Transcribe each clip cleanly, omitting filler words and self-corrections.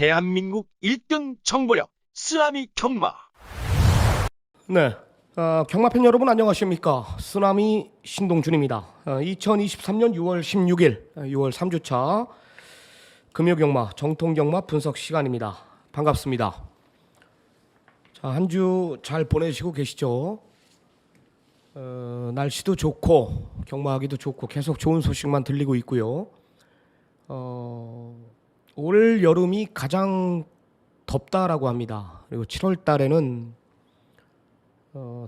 대한민국 1등 정보력 쓰나미 경마. 네, 경마팬 여러분 안녕하십니까? 쓰나미 신동준입니다. 2023년 6월 16일 6월 3주차 금요경마 정통경마 분석 시간입니다. 반갑습니다. 자, 한 주 잘 보내시고 계시죠? 날씨도 좋고 경마하기도 좋고 계속 좋은 소식만 들리고 있고요. 올 여름이 가장 덥다라고 합니다. 그리고 7월 달에는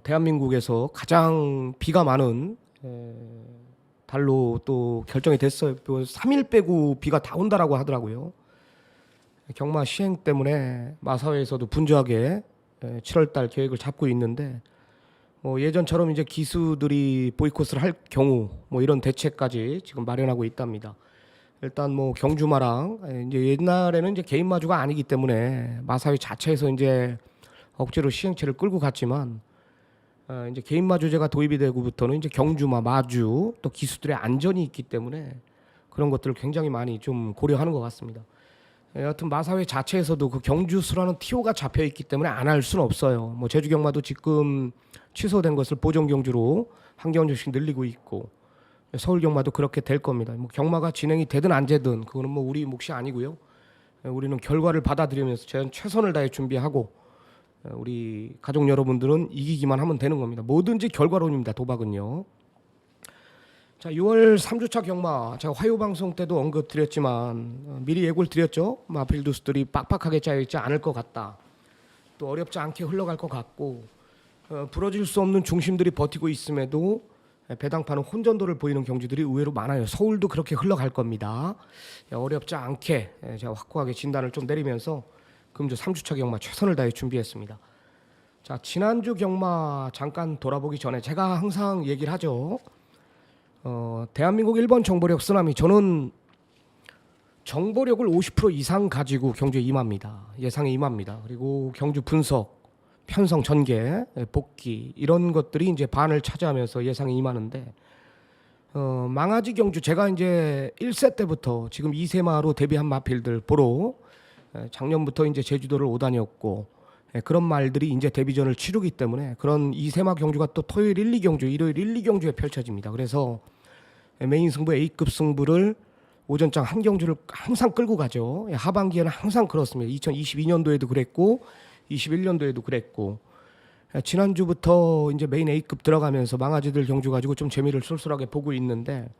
대한민국에서 가장 비가 많은 달로 또 결정이 됐어요. 3일 빼고 비가 다 온다라고 하더라고요. 경마 시행 때문에 마사회에서도 분주하게 7월 달 계획을 잡고 있는데 예전처럼 이제 기수들이 보이콧을 할 경우 이런 대책까지 지금 마련하고 있답니다. 일단 경주마랑 이제 옛날에는 이제 개인 마주가 아니기 때문에 마사회 자체에서 이제 억지로 시행체를 끌고 갔지만 이제 개인 마주제가 도입이 되고부터는 이제 경주마, 마주 또 기수들의 안전이 있기 때문에 그런 것들을 굉장히 많이 좀 고려하는 것 같습니다. 여하튼 마사회 자체에서도 그 경주수라는 TO가 잡혀 있기 때문에 안 할 수는 없어요. 제주 경마도 지금 취소된 것을 보정 경주로 한 경주씩 늘리고 있고 서울 경마도 그렇게 될 겁니다. 경마가 진행이 되든 안 되든 그거는 우리 몫이 아니고요. 우리는 결과를 받아들이면서 최선을 다해 준비하고 우리 가족 여러분들은 이기기만 하면 되는 겁니다. 뭐든지 결과론입니다. 도박은요. 자, 6월 3주차 경마 제가 화요 방송 때도 언급드렸지만 미리 예고를 드렸죠. 마필두스들이 빡빡하게 짜여있지 않을 것 같다. 또 어렵지 않게 흘러갈 것 같고 부러질 수 없는 중심들이 버티고 있음에도 배당파는 혼전도를 보이는 경주들이 의외로 많아요. 서울도 그렇게 흘러갈 겁니다. 어렵지 않게 제가 확고하게 진단을 좀 내리면서 금주 3주차 경마 최선을 다해 준비했습니다. 자, 지난주 경마 잠깐 돌아보기 전에 제가 항상 얘기를 하죠. 대한민국 1번 정보력 쓰나미, 저는 정보력을 50% 이상 가지고 경주에 임합니다. 예상에 임합니다. 그리고 경주 분석, 편성 전개, 복귀 이런 것들이 이제 반을 차지하면서 예상에 임하는데 망아지 경주 제가 이제 1세 때부터 지금 2세마로 데뷔한 마필들 보러 작년부터 이제 제주도를 오다녔고 그런 말들이 이제 데뷔전을 치르기 때문에 그런 2세마 경주가 또 토요일 1, 2경주, 일요일 1, 2경주에 펼쳐집니다. 그래서 메인 승부 A급 승부를 오전장 한 경주를 항상 끌고 가죠. 하반기에는 항상 그렇습니다. 2022년도에도 그랬고 21년도에도 그랬고 지난주부터 이제 메인 A급 들어가면서 망아지들 경주 가지고 좀 재미를 쏠쏠하게 보고 있는데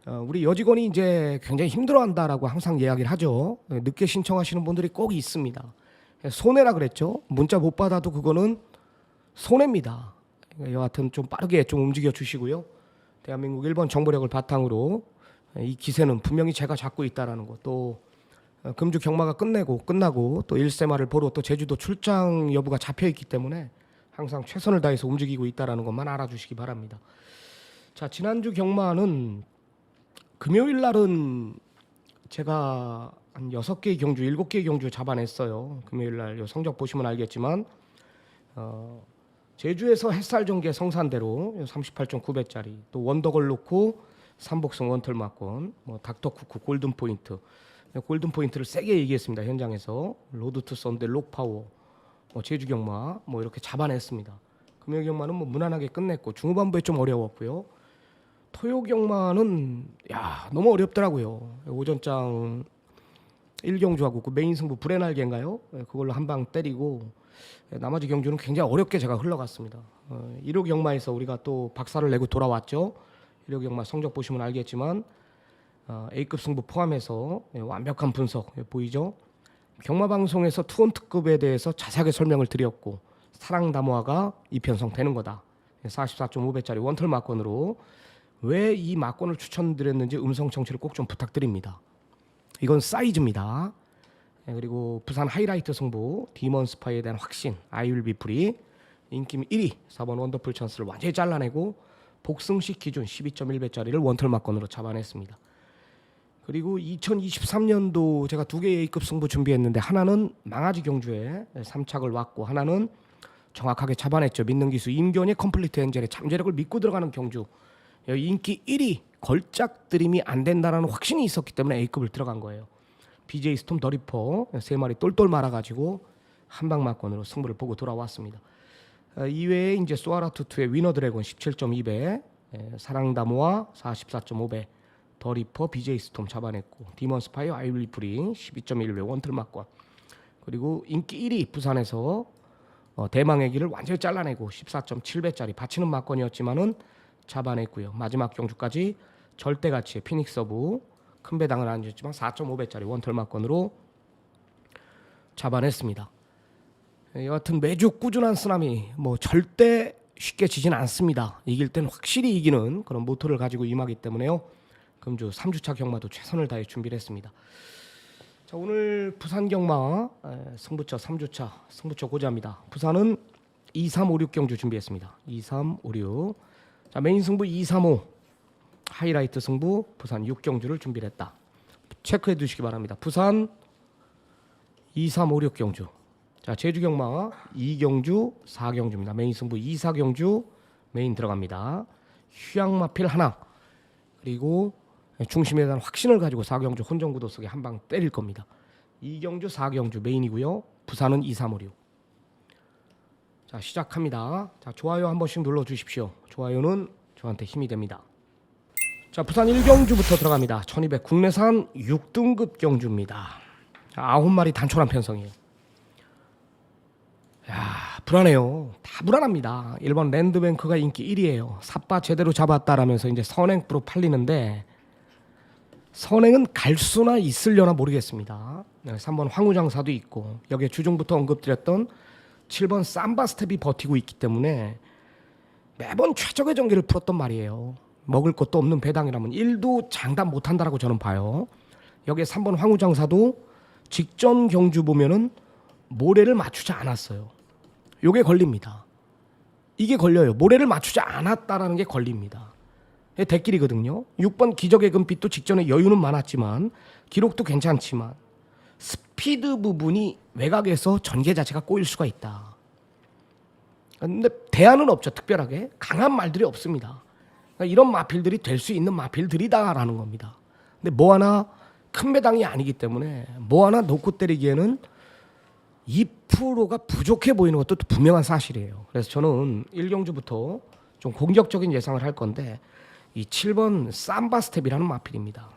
우리 여직원이 이제 굉장히 힘들어한다라고 항상 이야기를 하죠. 늦게 신청하시는 분들이 꼭 있습니다. 손해라 그랬죠. 문자 못 받아도 그거는 손해입니다. 여하튼 좀 빠르게 좀 움직여 주시고요. 대한민국 1번 정보력을 바탕으로 이 기세는 분명히 제가 잡고 있다라는 것, 또 금주 경마가 끝나고 또 1세마를 보러 또 제주도 출장 여부가 잡혀 있기 때문에 항상 최선을 다해서 움직이고 있다라는 것만 알아주시기 바랍니다. 자, 지난주 경마는 금요일 날은 제가 한 6개의 경주, 7개의 경주 잡아냈어요. 금요일 날 성적 보시면 알겠지만 제주에서 햇살 전개 성산대로 38.9배짜리, 또 원더걸 놓고 삼복승 원털 막권, 닥터쿠쿠 골든포인트, 골든포인트를 세게 얘기했습니다. 현장에서 로드 투 썬데 록파워, 제주 경마 이렇게 잡아냈습니다. 금요 경마는 무난하게 끝냈고 중후반부에 좀 어려웠고요. 토요 경마는 너무 어렵더라고요. 오전장 1경주하고 그 메인 승부 불의 날개인가요? 그걸로 한 방 때리고 나머지 경주는 굉장히 어렵게 제가 흘러갔습니다. 1호 경마에서 우리가 또 박살을 내고 돌아왔죠. 1호 경마 성적 보시면 알겠지만 A급 승부 포함해서 완벽한 분석 보이죠. 경마방송에서 투혼 특급에 대해서 자세하게 설명을 드렸고 사랑담화가 이편성 되는 거다. 44.5배짜리 원털 막권으로 왜 이 막권을 추천드렸는지 음성 청취를 꼭 좀 부탁드립니다. 이건 사이즈입니다. 그리고 부산 하이라이트 승부 디먼 스파이에 대한 확신 아이윌비 프리 인기 1위 4번 원더풀 찬스를 완전히 잘라내고 복승식 기준 12.1배짜리를 원털 막권으로 잡아냈습니다. 그리고 2023년도 제가 2개의 A급 승부 준비했는데 하나는 망아지 경주에 3착을 왔고 하나는 정확하게 잡아냈죠. 믿는 기수 임견의 컴플리트 엔젤의 잠재력을 믿고 들어가는 경주, 인기 1위 걸작 드림이 안 된다라는 확신이 있었기 때문에 A급을 들어간 거예요. BJ 스톰 더리퍼 3마리 똘똘 말아가지고 한방 막건으로 승부를 보고 돌아왔습니다. 이외에 이제 소아라투투의 위너 드래곤 17.2배, 사랑다모아 44.5배, 더리퍼 BJ 스톰 잡아냈고, 디먼 스파이어 아이블리프리 12.1배 원틀 막건, 그리고 인기 1위 부산에서 대망의 길을 완전히 잘라내고 14.7배짜리 받치는 막건이었지만은 잡아냈고요. 마지막 경주까지 절대가치의 피닉스 오브 큰 배당을 안 줬지만 4.5배짜리 원털 막건으로 잡아냈습니다. 여하튼 매주 꾸준한 쓰나미 뭐 절대 쉽게 지진 않습니다. 이길 땐 확실히 이기는 그런 모토를 가지고 임하기 때문에요. 금주 3주차 경마도 최선을 다해 준비를 했습니다. 자, 오늘 부산 경마 승부처 3주차 승부처 고자입니다. 부산은 2356 경주 준비했습니다. 2356. 자, 메인 승부 235 하이라이트 승부 부산 6경주를 준비를 했다. 체크해 두시기 바랍니다. 부산 2356 경주. 자, 제주 경마 2경주 4경주입니다. 메인 승부 24경주 메인 들어갑니다. 휴양마필 하나, 그리고 중심에 대한 확신을 가지고 4경주 혼정구도 속에 한 방 때릴 겁니다. 2경주 4경주 메인이고요. 부산은 2356. 자, 시작합니다. 자, 좋아요 한 번씩 눌러 주십시오. 좋아요는 저한테 힘이 됩니다. 자, 부산 1경주부터 들어갑니다. 1200 국내산 6등급 경주입니다. 9마리 단촐한 편성이에요. 야, 불안해요. 다 불안합니다. 1번 랜드뱅크가 인기 1위예요. 삿바 제대로 잡았다라면서 이제 선행프로 팔리는데, 선행은 갈 수나 있으려나 모르겠습니다. 3번 황우장사도 있고, 여기에 주중부터 언급드렸던 7번 삼바스텝이 버티고 있기 때문에 매번 최적의 전개를 풀었던 말이에요. 먹을 것도 없는 배당이라면 1도 장담 못한다라고 저는 봐요. 여기에 3번 황우장사도 직전 경주 보면은 모래를 맞추지 않았어요. 요게 걸립니다. 이게 걸려요. 모래를 맞추지 않았다라는 게 걸립니다. 대길이거든요. 6번 기적의 금빛도 직전에 여유는 많았지만 기록도 괜찮지만 스피드 부분이 외곽에서 전개 자체가 꼬일 수가 있다. 근데 대안은 없죠. 특별하게 강한 말들이 없습니다. 그러니까 이런 마필들이 될 수 있는 마필들이다라는 겁니다. 근데 뭐 하나 큰 배당이 아니기 때문에 뭐 하나 놓고 때리기에는 2%가 부족해 보이는 것도 분명한 사실이에요. 그래서 저는 1경주부터 좀 공격적인 예상을 할 건데, 이 7번 삼바스텝이라는 마필입니다.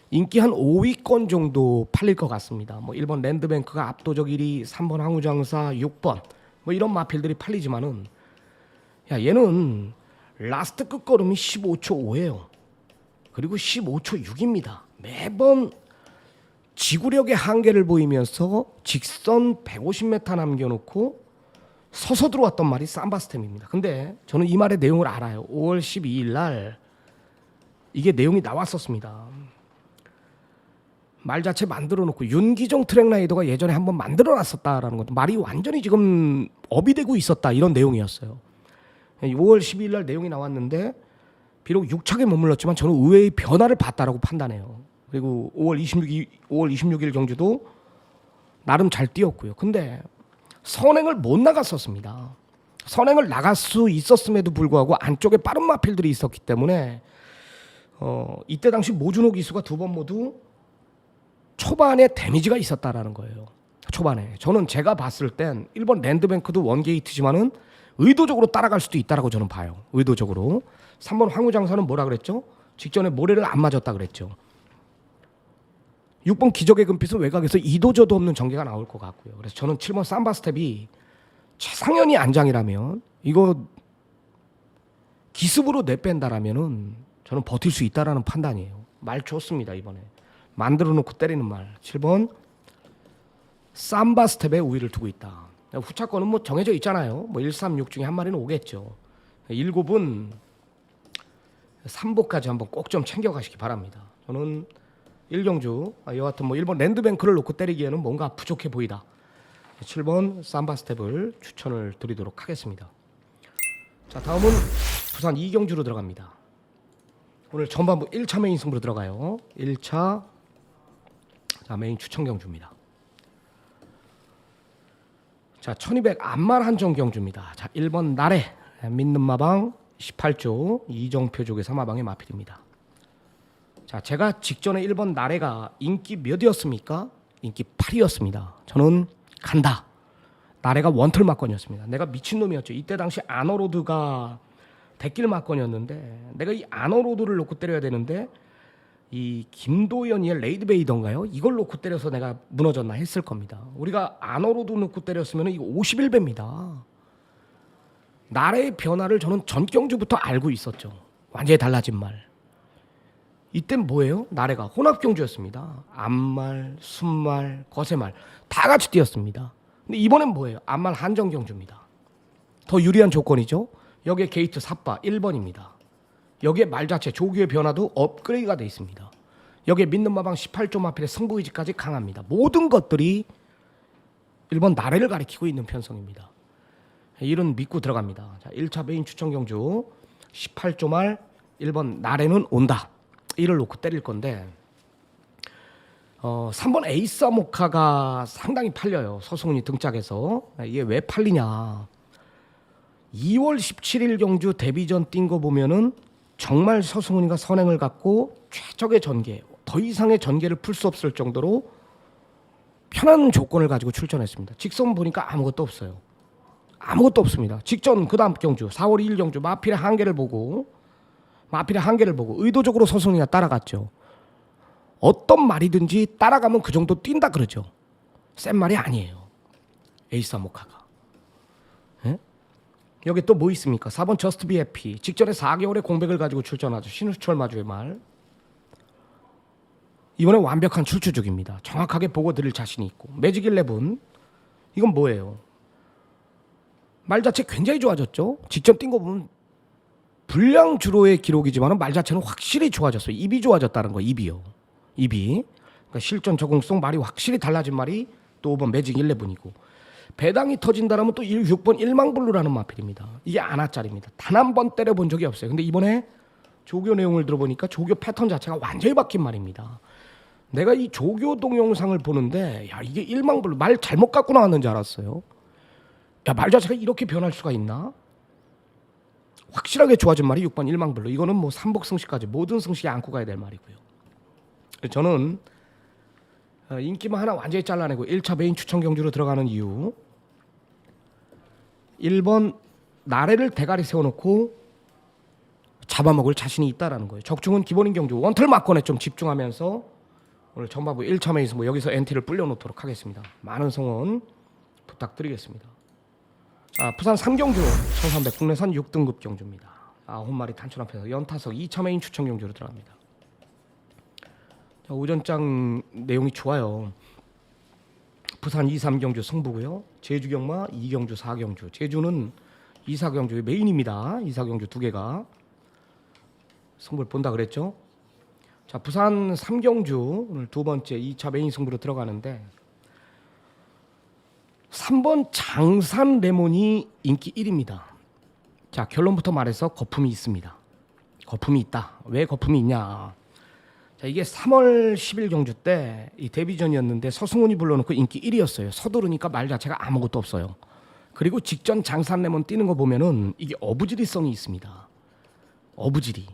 인기 한 5위권 정도 팔릴 것 같습니다. 뭐 1번 랜드뱅크가 압도적 1위, 3번 항우장사, 6번 뭐 이런 마필들이 팔리지만은, 야, 얘는 라스트 끝걸음이 15초 5예요. 그리고 15초 6입니다. 매번 지구력의 한계를 보이면서 직선 150m 남겨놓고 서서 들어왔던 말이 삼바스템입니다. 근데 저는 이 말의 내용을 알아요. 5월 12일 날 이게 내용이 나왔었습니다. 말 자체 만들어 놓고 윤기종 트랙라이더가 예전에 한번 만들어 놨었다라는 것도, 말이 완전히 지금 업이 되고 있었다, 이런 내용이었어요. 5월 12일 날 내용이 나왔는데 비록 6착에 머물렀지만 저는 의외의 변화를 봤다라고 판단해요. 그리고 5월 26일 경주도 나름 잘 뛰었고요. 근데 선행을 못 나갔었습니다. 선행을 나갈 수 있었음에도 불구하고 안쪽에 빠른 마필들이 있었기 때문에 이때 당시 모준호 기수가 두 번 모두 초반에 데미지가 있었다라는 거예요. 초반에 저는 제가 봤을 땐 1번 랜드뱅크도 원게이트지만은 의도적으로 따라갈 수도 있다라고 저는 봐요. 의도적으로. 3번 황우장사는 뭐라 그랬죠? 직전에 모래를 안 맞았다 그랬죠. 6번 기적의 금빛은 외곽에서 이도저도 없는 전개가 나올 것 같고요. 그래서 저는 7번 삼바스텝이 최상현이 안장이라면, 이거 기습으로 내뺀다라면은 저는 버틸 수 있다라는 판단이에요. 말 좋습니다. 이번에 만들어 놓고 때리는 말. 7번 삼바스텝에 우위를 두고 있다. 후차권은 뭐 정해져 있잖아요. 뭐 1, 3, 6 중에 한 마리는 오겠죠. 7은 3보까지 한번 꼭 좀 챙겨가시기 바랍니다. 저는 1경주 여하튼 뭐 1번 랜드뱅크를 놓고 때리기에는 뭔가 부족해 보이다. 7번 삼바스텝을 추천을 드리도록 하겠습니다. 자, 다음은 부산 2경주로 들어갑니다. 오늘 전반부 1차 메인 승부로 들어가요. 1차 메인 추천 경주입니다. 자, 1200 암말 한정 경주입니다. 자, 1번 나래 믿는 마방 18조 이정표 쪽에서 마방의 마필입니다. 자, 제가 직전에 1번 나래가 인기 몇이었습니까? 인기 8이었습니다. 저는 간다. 나래가 원털 막건이었습니다. 내가 미친놈이었죠. 이때 당시 아너로드가 대길 막건이었는데 내가 이 아너로드를 놓고 때려야 되는데 이 김도연이의 레이드베이던가요? 이걸 놓고 때려서 내가 무너졌나 했을 겁니다. 우리가 아너로드 놓고 때렸으면 이거 51배입니다. 나래의 변화를 저는 전경주부터 알고 있었죠. 완전히 달라진 말. 이땐 뭐예요? 나래가 혼합경주였습니다. 암말, 순말, 거세말 다 같이 뛰었습니다. 근데 이번엔 뭐예요? 암말 한정경주입니다. 더 유리한 조건이죠. 여기에 게이트 삿바 1번입니다. 여기에 말 자체 조교의 변화도 업그레이드가 돼 있습니다. 여기에 믿는 마방 18조 마필의 승부의지까지 강합니다. 모든 것들이 1번 나래를 가리키고 있는 편성입니다. 이런 믿고 들어갑니다. 자, 1차 메인 추천 경주 18조 말 1번 나래는 온다. 이를 놓고 때릴 건데 3번 에이사 모카가 상당히 팔려요. 서승훈이 등짝에서. 이게 왜 팔리냐. 2월 17일 경주 데뷔전 뛴 거 보면은 정말 서승훈이가 선행을 갖고 최적의 전개, 더 이상의 전개를 풀 수 없을 정도로 편한 조건을 가지고 출전했습니다. 직선 보니까 아무것도 없어요. 아무것도 없습니다. 직전 그 다음 경주 4월 2일 경주 마필의 한계를 보고 의도적으로 서승훈이가 따라갔죠. 어떤 말이든지 따라가면 그 정도 뛴다 그러죠. 센 말이 아니에요. 에이사 모카가. 예? 여기 또 뭐 있습니까? 4번 저스트 비 해피. 직전에 4개월의 공백을 가지고 출전하죠. 신우철 마주의 말. 이번에 완벽한 출주죽입니다. 정확하게 보고 드릴 자신이 있고. 매직 11. 이건 뭐예요? 말 자체 굉장히 좋아졌죠. 직전 뛴 거 보면 불량 주로의 기록이지만 말 자체는 확실히 좋아졌어요. 입이 좋아졌다는 거. 입이요. 입이. 그러니까 실전 적응성 말이 확실히 달라진 말이 또 5번 매직 11이고 배당이 터진다라면 또 6번 일망블루라는 마필입니다. 이게 아나짜리입니다. 단 한 번 때려본 적이 없어요. 근데 이번에 조교 내용을 들어보니까 조교 패턴 자체가 완전히 바뀐 말입니다. 내가 이 조교 동영상을 보는데 야 이게 일망블루 말 잘못 갖고 나왔는지 알았어요. 야 말 자체가 이렇게 변할 수가 있나? 확실하게 좋아진 말이 6번 일망블루. 이거는 뭐 삼복 승시까지 모든 승시에 안고 가야 될 말이고요. 저는 인기만 하나 완전히 잘라내고 1차 메인 추천 경주로 들어가는 이유 1번 나래를 대가리 세워놓고 잡아먹을 자신이 있다라는 거예요. 적중은 기본인 경주 원털 막건에 좀 집중하면서 오늘 전반부 1차 메인 승부 여기서 NT를 불려놓도록 하겠습니다. 많은 성원 부탁드리겠습니다. 부산 3경주 1300 국내선 6등급 경주입니다. 9마리 단축 앞에서 연타석 2차 메인 추천 경주로 들어갑니다. 오전장 내용이 좋아요. 부산 2, 3경주 승부고요. 제주 경마 2경주 4경주. 제주는 2, 4경주의 메인입니다. 2, 4경주 두 개가 승부를 본다 그랬죠. 자, 부산 3경주 오늘 두 번째 2차 메인 승부로 들어가는데 3번 장산 레몬이 인기 1입니다. 자, 결론부터 말해서 거품이 있습니다. 거품이 있다. 왜 거품이 있냐? 자, 이게 3월 10일 경주 때 이 데뷔전이었는데 서승훈이 불러놓고 인기 1위였어요. 서두르니까 말 자체가 아무것도 없어요. 그리고 직전 장산 레몬 뛰는 거 보면은 이게 어부지리성이 있습니다. 어부지리.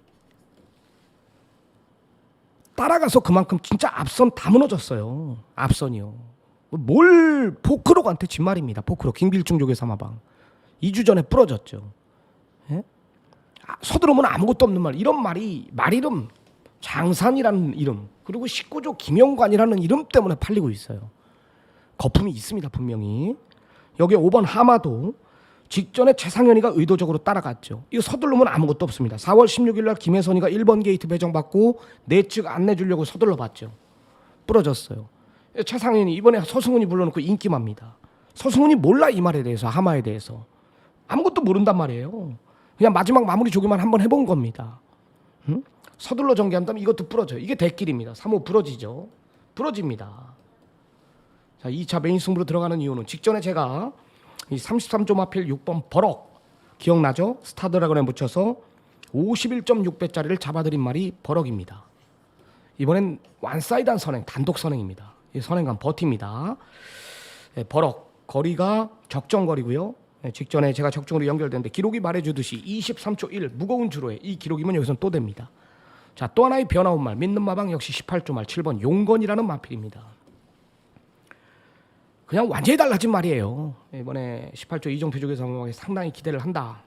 따라가서 그만큼 진짜 앞선 다 무너졌어요. 앞선이요. 뭘 포크로한테 진말입니다. 포크로 김길중 조교 사마방 2주 전에 부러졌죠. 예? 서두르면 아무것도 없는 말. 이런 말이 말 이름 장산이라는 이름 그리고 19조 김영관이라는 이름 때문에 팔리고 있어요. 거품이 있습니다. 분명히. 여기 5번 하마도 직전에 최상현이가 의도적으로 따라갔죠. 이거 서두르면 아무것도 없습니다. 4월 16일 날 김혜선이가 1번 게이트 배정받고 내측 안내주려고 서둘러 봤죠. 부러졌어요. 최상현이 이번에 서승훈이 불러놓고 인기맙니다. 서승훈이 몰라 이 말에 대해서 하마에 대해서 아무것도 모른단 말이에요. 그냥 마지막 마무리 조기만 한번 해본 겁니다. 응? 서둘러 전개한다면 이것도 부러져요. 이게 대길입니다. 3호 부러지죠. 부러집니다. 자, 2차 메인 승부로 들어가는 이유는 직전에 제가 이 33조 마필 6번 버럭 기억나죠? 스타드래곤에 묻혀서 51.6배짜리를 잡아들인 말이 버럭입니다. 이번엔 완사이드한 선행, 단독 선행입니다. 이 선행감 버팁니다. 버럭 거리가 적정 거리고요. 직전에 제가 적중으로 연결됐는데 기록이 말해주듯이 23초 1 무거운 주로에 이 기록이면 여기서는 또 됩니다. 자, 또 하나의 변화온 말 믿는 마방 역시 18조 말 7번 용건이라는 마필입니다. 그냥 완전히 달라진 말이에요. 이번에 18조 이정표 조교사 마방에 상당히 기대를 한다.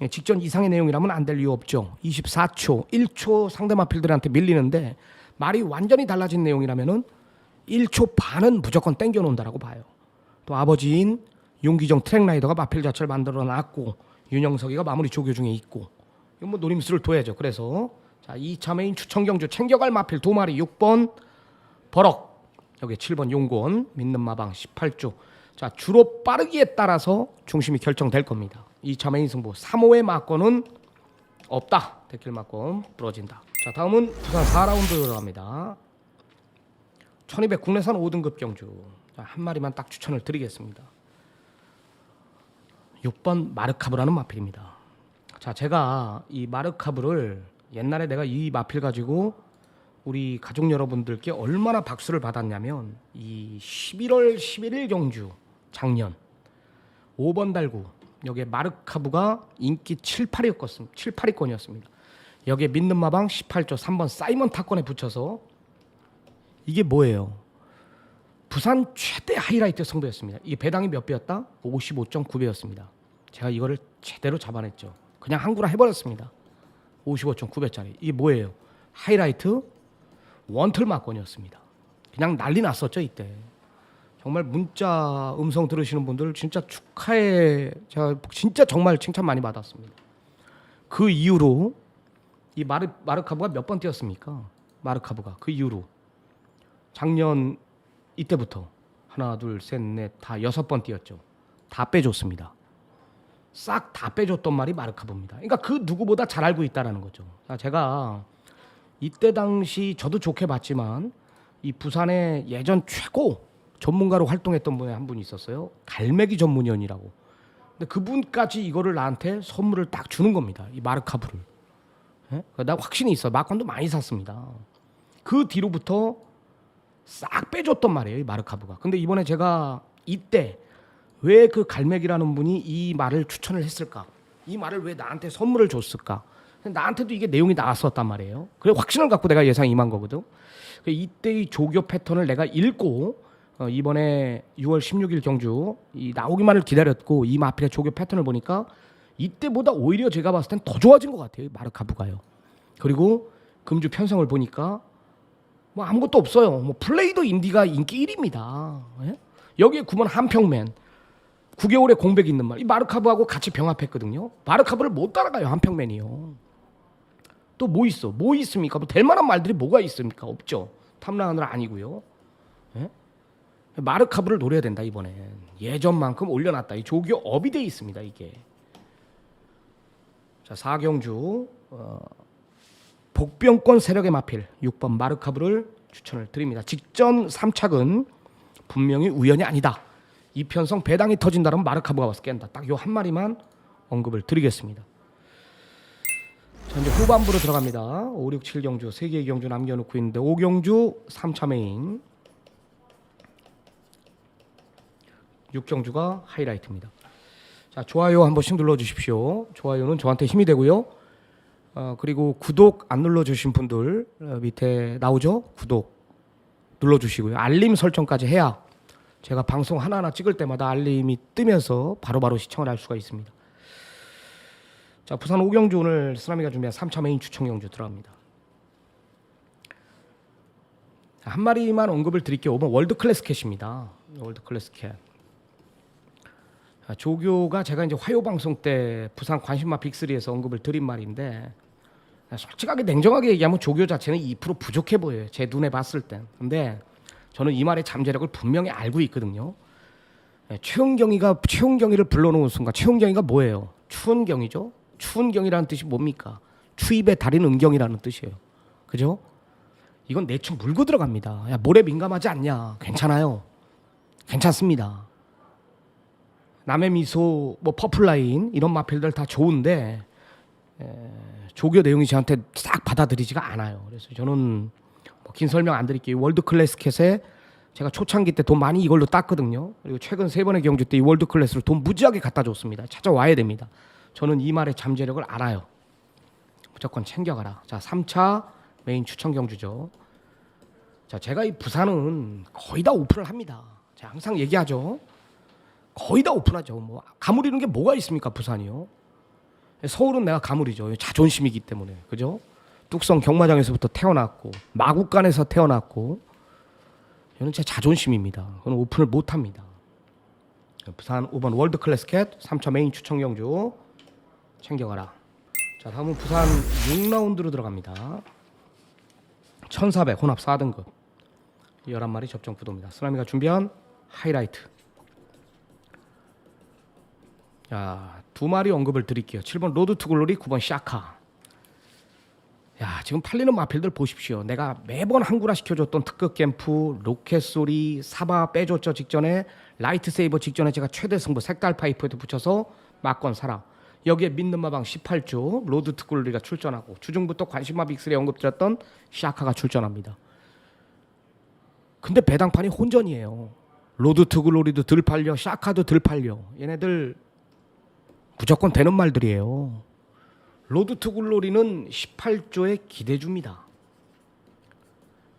직전 이상의 내용이라면 안 될 이유 없죠. 24초 1초 상대 마필들한테 밀리는데 말이 완전히 달라진 내용이라면은 1초 반은 무조건 땡겨 놓는다라고 봐요. 또 아버지인 윤기정 트랙라이더가 마필 자체를 만들어 놨고 윤영석이가 마무리 조교 중에 있고 이건 뭐 노림수를 둬야죠. 그래서 자, 2차 메인 추천 경주 챙겨갈 마필 2마리 6번 버럭 여기 7번 용곤 믿는 마방 18조. 자, 주로 빠르기에 따라서 중심이 결정될 겁니다. 2차 메인 승부 3호의 막권은 없다. 데킬 막권 부러진다. 자, 다음은 부산 4라운드 들어갑니다. 1200 국내산 5등급 경주. 자, 한 마리만 딱 추천을 드리겠습니다. 6번 마르카브라는 마필입니다. 자, 제가 이 마르카브를 옛날에 내가 이 마필 가지고 우리 가족 여러분들께 얼마나 박수를 받았냐면 이 11월 11일 경주 작년 5번 달구 여기에 마르카브가 인기 7, 8위권이었습니다. 여기에 믿는 마방 18조 3번 사이먼 타건에 붙여서 이게 뭐예요? 부산 최대 하이라이트 승부였습니다. 이 배당이 몇 배였다? 55.9배였습니다. 제가 이거를 제대로 잡아냈죠. 그냥 한구라 해버렸습니다. 55.9배짜리. 이게 뭐예요? 하이라이트 원틀 막권이었습니다. 그냥 난리 났었죠 이때. 정말 문자 음성 들으시는 분들 진짜 축하해. 제가 진짜 정말 칭찬 많이 받았습니다. 그 이후로 이 마르카브가 몇 번 뛰었습니까? 마르카브가 그 이후로 작년 이때부터 하나 둘 셋 넷 다 6번 뛰었죠. 다 빼줬습니다. 싹 다 빼줬던 말이 마르카브입니다. 그러니까 그 누구보다 잘 알고 있다라는 거죠. 제가 이때 당시 저도 좋게 봤지만 이 부산의 예전 최고 전문가로 활동했던 분이 한 분이 있었어요. 갈매기 전문위원이라고. 근데 그분까지 이거를 나한테 선물을 딱 주는 겁니다. 이 마르카브를. 예? 나 확신이 있어요. 막건도 많이 샀습니다. 그 뒤로부터 싹 빼줬던 말이에요. 이 마르카브가. 근데 이번에 제가 이때 왜 그 갈매기라는 분이 이 말을 추천을 했을까? 이 말을 왜 나한테 선물을 줬을까? 나한테도 이게 내용이 나왔었단 말이에요. 그래 확신을 갖고 내가 예상 임한 거거든. 이때의 조교 패턴을 내가 읽고 이번에 6월 16일 경주 이 나오기만을 기다렸고 이 마필의 조교 패턴을 보니까 이때보다 오히려 제가 봤을 땐 더 좋아진 것 같아요. 마르카브가요. 그리고 금주 편성을 보니까 뭐 아무것도 없어요. 뭐 플레이도 인디가 인기 1위입니다. 예? 여기에 9번 한평맨 9개월의 공백이 있는 말. 이 마르카브하고 같이 병합했거든요. 마르카브를 못 따라가요. 한평맨이요. 또 뭐 있어? 뭐 있습니까? 뭐 될 만한 말들이 뭐가 있습니까? 없죠. 탐나하느라 아니고요. 예? 마르카브를 노려야 된다 이번엔. 예전만큼 올려놨다. 이 조교 업이 돼 있습니다 이게. 자, 4경주 복병권 세력의 마필 6번 마르카브를 추천을 드립니다. 직전 3착은 분명히 우연이 아니다. 이편성 배당이 터진다면 마르카브가 와서 깬다. 딱 요 한 마리만 언급을 드리겠습니다. 자, 이제 후반부로 들어갑니다. 5, 6, 7경주 3개의 경주 남겨놓고 있는데 5경주 3차 메인 6경주가 하이라이트입니다. 자, 좋아요 한 번씩 눌러주십시오. 좋아요는 저한테 힘이 되고요. 그리고 구독 안 눌러주신 분들 밑에 나오죠? 구독 눌러주시고요. 알림 설정까지 해야 제가 방송 하나하나 찍을 때마다 알림이 뜨면서 바로바로 시청을 할 수가 있습니다. 자, 부산 5경주 오늘 쓰나미가 준비한 3차 메인 추천 경주 들어갑니다. 한 마리만 언급을 드릴게요. 5번 월드클래스 캣입니다. 월드클래스 캣. 조교가 제가 이제 화요방송 때 부산 관심마 빅3에서 언급을 드린 말인데 솔직하게 냉정하게 얘기하면 조교 자체는 2% 부족해 보여요. 제 눈에 봤을 땐. 근데 저는 이 말의 잠재력을 분명히 알고 있거든요. 최은경이를 불러놓은 순간 최은경이가 뭐예요? 추은경이죠. 추은경이라는 뜻이 뭡니까? 추입의 달인 은경이라는 뜻이에요. 그죠? 이건 내충 물고 들어갑니다. 야, 모래 민감하지 않냐? 괜찮아요. 괜찮습니다. 남의 미소, 뭐 퍼플라인 이런 마필들 다 좋은데 조교 내용이 저한테 싹 받아들이지가 않아요. 그래서 저는 뭐 긴 설명 안 드릴게요. 월드 클래스 캣에 제가 초창기 때 돈 많이 이걸로 땄거든요. 그리고 최근 3번의 경주 때 이 월드 클래스를 돈 무지하게 갖다 줬습니다. 찾아와야 됩니다. 저는 이 말의 잠재력을 알아요. 무조건 챙겨가라. 자, 3차 메인 추천 경주죠. 자, 제가 이 부산은 거의 다 오픈을 합니다. 제가 항상 얘기하죠. 거의 다 오픈하죠. 뭐 가물이는 게 뭐가 있습니까, 부산이요? 서울은 내가 가물이죠. 자존심이기 때문에, 그죠? 뚝성 경마장에서부터 태어났고 마국간에서 태어났고, 이는 제 자존심입니다. 그건 오픈을 못 합니다. 부산 5번 월드 클래스 캣 3차 메인 추천 경주 챙겨가라. 자, 다음은 부산 6라운드로 들어갑니다. 1400 혼합 4등급 11마리 접종 구도입니다. 쓰나미가 준비한 하이라이트. 자, 2마리 언급을 드릴게요. 7번 로드 투 글로리, 9번 샤카. 야, 지금 팔리는 마필들 보십시오. 내가 매번 한구라 시켜줬던 특급 캠프, 로켓 소리, 사바 빼줬죠. 직전에 라이트 세이버 직전에 제가 최대 승부 색달 파이프에도 붙여서 막건 사라. 여기에 믿는 마방 18주 로드 투 글로리가 출전하고, 주중부터 관심마 빅3에 언급드렸던 샤카가 출전합니다. 근데 배당판이 혼전이에요. 로드 투 글로리도 덜 팔려, 샤카도 덜 팔려. 얘네들 무조건 되는 말들이에요. 로드 투 글로리는 18조의 기대주입니다.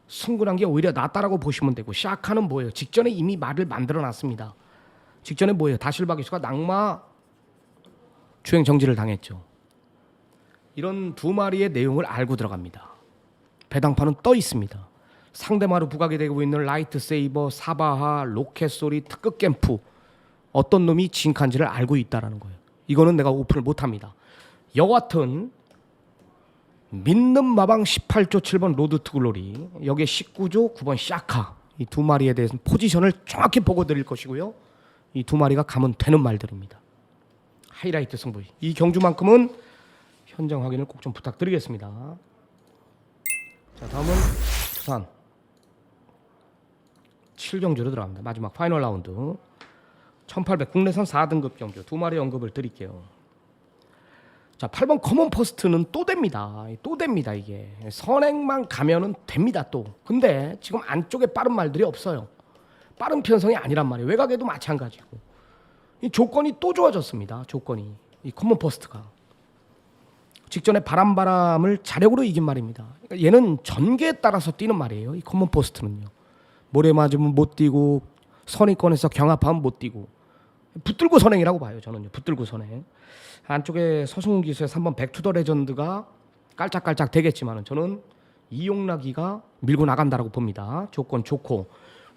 승군한 게 오히려 낫다라고 보시면 되고, 샤카는 뭐예요? 직전에 이미 말을 만들어 놨습니다. 직전에 뭐예요? 다실바 기수가 낙마 주행 정지를 당했죠. 이런 2마리의 내용을 알고 들어갑니다. 배당판은 떠 있습니다. 상대마루 부각이 되고 있는 라이트 세이버, 사바하, 로켓 소리, 특급 캠프, 어떤 놈이 진칸지를 알고 있다라는 거예요. 이거는 내가 오픈을 못합니다. 여하튼 믿는 마방 18조 7번 로드 투 글로리, 여기에 19조 9번 샤카, 이 2마리에 대해서는 포지션을 정확히 보고 드릴 것이고요. 이 2마리가 가면 되는 말들입니다. 하이라이트 승부. 이 경주만큼은 현장 확인을 꼭 좀 부탁드리겠습니다. 자, 다음은 부산 7경주로 들어갑니다. 마지막 파이널 라운드 1800 국내선 4등급 경주 2마리 언급을 드릴게요. 자, 8번 커먼 퍼스트는 또 됩니다. 또 됩니다. 이게 선행만 가면은 됩니다. 또 근데 지금 안쪽에 빠른 말들이 없어요. 빠른 편성이 아니란 말이에요. 외곽에도 마찬가지고 이 조건이 또 좋아졌습니다. 조건이 이 커먼 퍼스트가 직전에 바람을 자력으로 이긴 말입니다. 그러니까 얘는 전개에 따라서 뛰는 말이에요. 이 커먼 퍼스트는요. 모래 맞으면 못 뛰고, 선의권에서 경합하면 못 뛰고, 붙들고 선행이라고 봐요. 저는요. 붙들고 선행. 안쪽에 서승훈 기수의 3번 백투더 레전드가 깔짝깔짝 되겠지만은 저는 이용락이가 밀고 나간다라고 봅니다. 조건 좋고,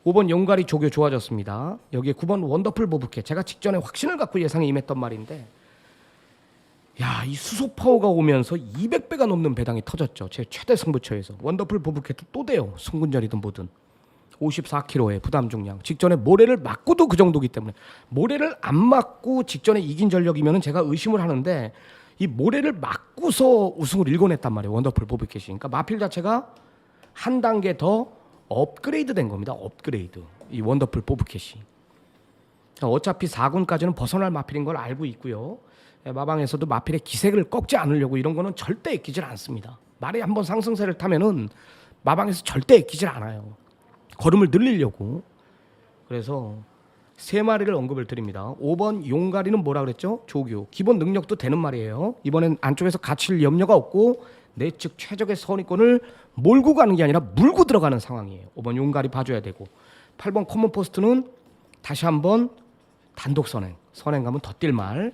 5번 용가리 조교 좋아졌습니다. 여기에 9번 원더풀 보브캣, 제가 직전에 확신을 갖고 예상에 임했던 말인데, 야, 이 수소 파워가 오면서 200배가 넘는 배당이 터졌죠. 제 최대 승부처에서. 원더풀 보브캣도 또 돼요. 승군절이든 뭐든. 54kg의 부담 중량. 직전에 모래를 맞고도 그 정도기 때문에, 모래를 안 맞고 직전에 이긴 전력이면 제가 의심을 하는데, 이 모래를 맞고서 우승을 일궈냈단 말이에요. 원더풀 보브캣이. 그러니까 마필 자체가 한 단계 더 업그레이드 된 겁니다. 업그레이드. 이 원더풀 보브캣이. 어차피 4군까지는 벗어날 마필인 걸 알고 있고요. 마방에서도 마필의 기색을 꺾지 않으려고 이런 거는 절대 애끼질 않습니다. 말이 한번 상승세를 타면은 마방에서 절대 애끼질 않아요. 걸음을 늘리려고. 그래서 3마리를 언급을 드립니다. 5번 용가리는 뭐라 그랬죠? 조교. 기본 능력도 되는 말이에요. 이번엔 안쪽에서 갇힐 염려가 없고 내측 최적의 선의권을 몰고 가는 게 아니라 물고 들어가는 상황이에요. 5번 용가리 봐줘야 되고, 8번 커먼 포스트는 다시 한번 단독 선행 가면 더 뛸 말.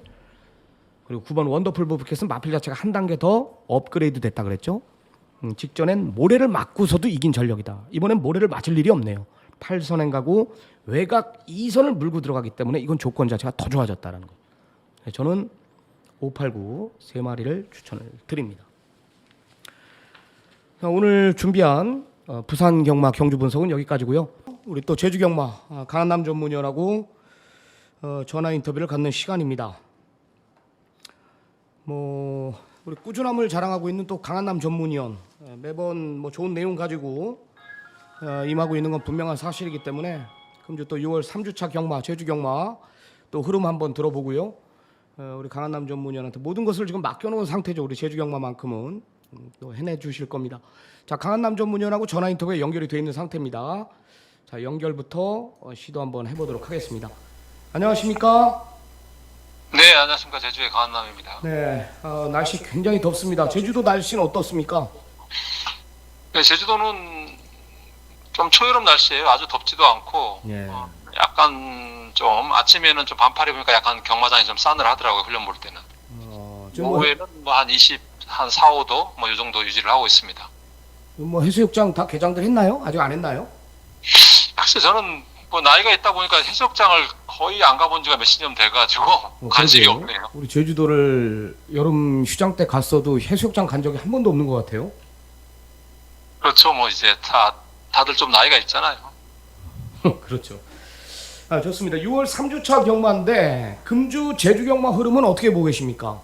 그리고 9번 원더풀 보브캣은 마필 자체가 한 단계 더 업그레이드 됐다 그랬죠. 직전엔 모래를 맞고서도 이긴 전력이다. 이번엔 모래를 맞을 일이 없네요. 8선행 가고 외곽 2선을 물고 들어가기 때문에 이건 조건 자체가 더 좋아졌다는 거. 저는 589 3마리를 추천을 드립니다. 자, 오늘 준비한 부산 경마 경주 분석은 여기까지고요. 우리 또 제주 경마 강한남 전문위원하고 전화 인터뷰를 갖는 시간입니다. 뭐 우리 꾸준함을 자랑하고 있는 또 강한남 전문위원, 매번 뭐 좋은 내용 가지고 임하고 있는 건 분명한 사실이기 때문에 금주 또 6월 3주차 경마 제주 경마 또 흐름 한번 들어보고요. 우리 강한남 전문위원한테 모든 것을 지금 맡겨놓은 상태죠. 우리 제주 경마만큼은 또 해내 주실 겁니다. 자, 강한남 전문위원하고 전화 인터뷰에 연결이 되어 있는 상태입니다. 자, 연결부터 시도 한번 해보도록 하겠습니다. 안녕하십니까? 네, 안녕하십니까. 제주의 강한남입니다. 네, 날씨 굉장히 덥습니다. 제주도 날씨는 어떻습니까? 네, 제주도는 좀 초여름 날씨예요. 아주 덥지도 않고 예. 약간 좀 아침에는 좀 반팔 입으니까 약간 경마장이 좀 싸늘하더라고요. 훈련 볼 때는. 지금 뭐, 오후에는 뭐 한 4, 5도 뭐 이 정도 유지를 하고 있습니다. 뭐 해수욕장 다 개장들 했나요? 아직 안 했나요? 글쎄 저는 뭐 나이가 있다 보니까 해수욕장을 거의 안 가본 지가 몇십 년 돼가지고 관심이 그러게요. 없네요. 우리 제주도를 여름 휴장 때 갔어도 해수욕장 간 적이 한 번도 없는 것 같아요. 그렇죠. 뭐 이제 다들 좀 나이가 있잖아요. 그렇죠. 좋습니다. 6월 3주차 경마인데 금주 제주 경마 흐름은 어떻게 보고 계십니까?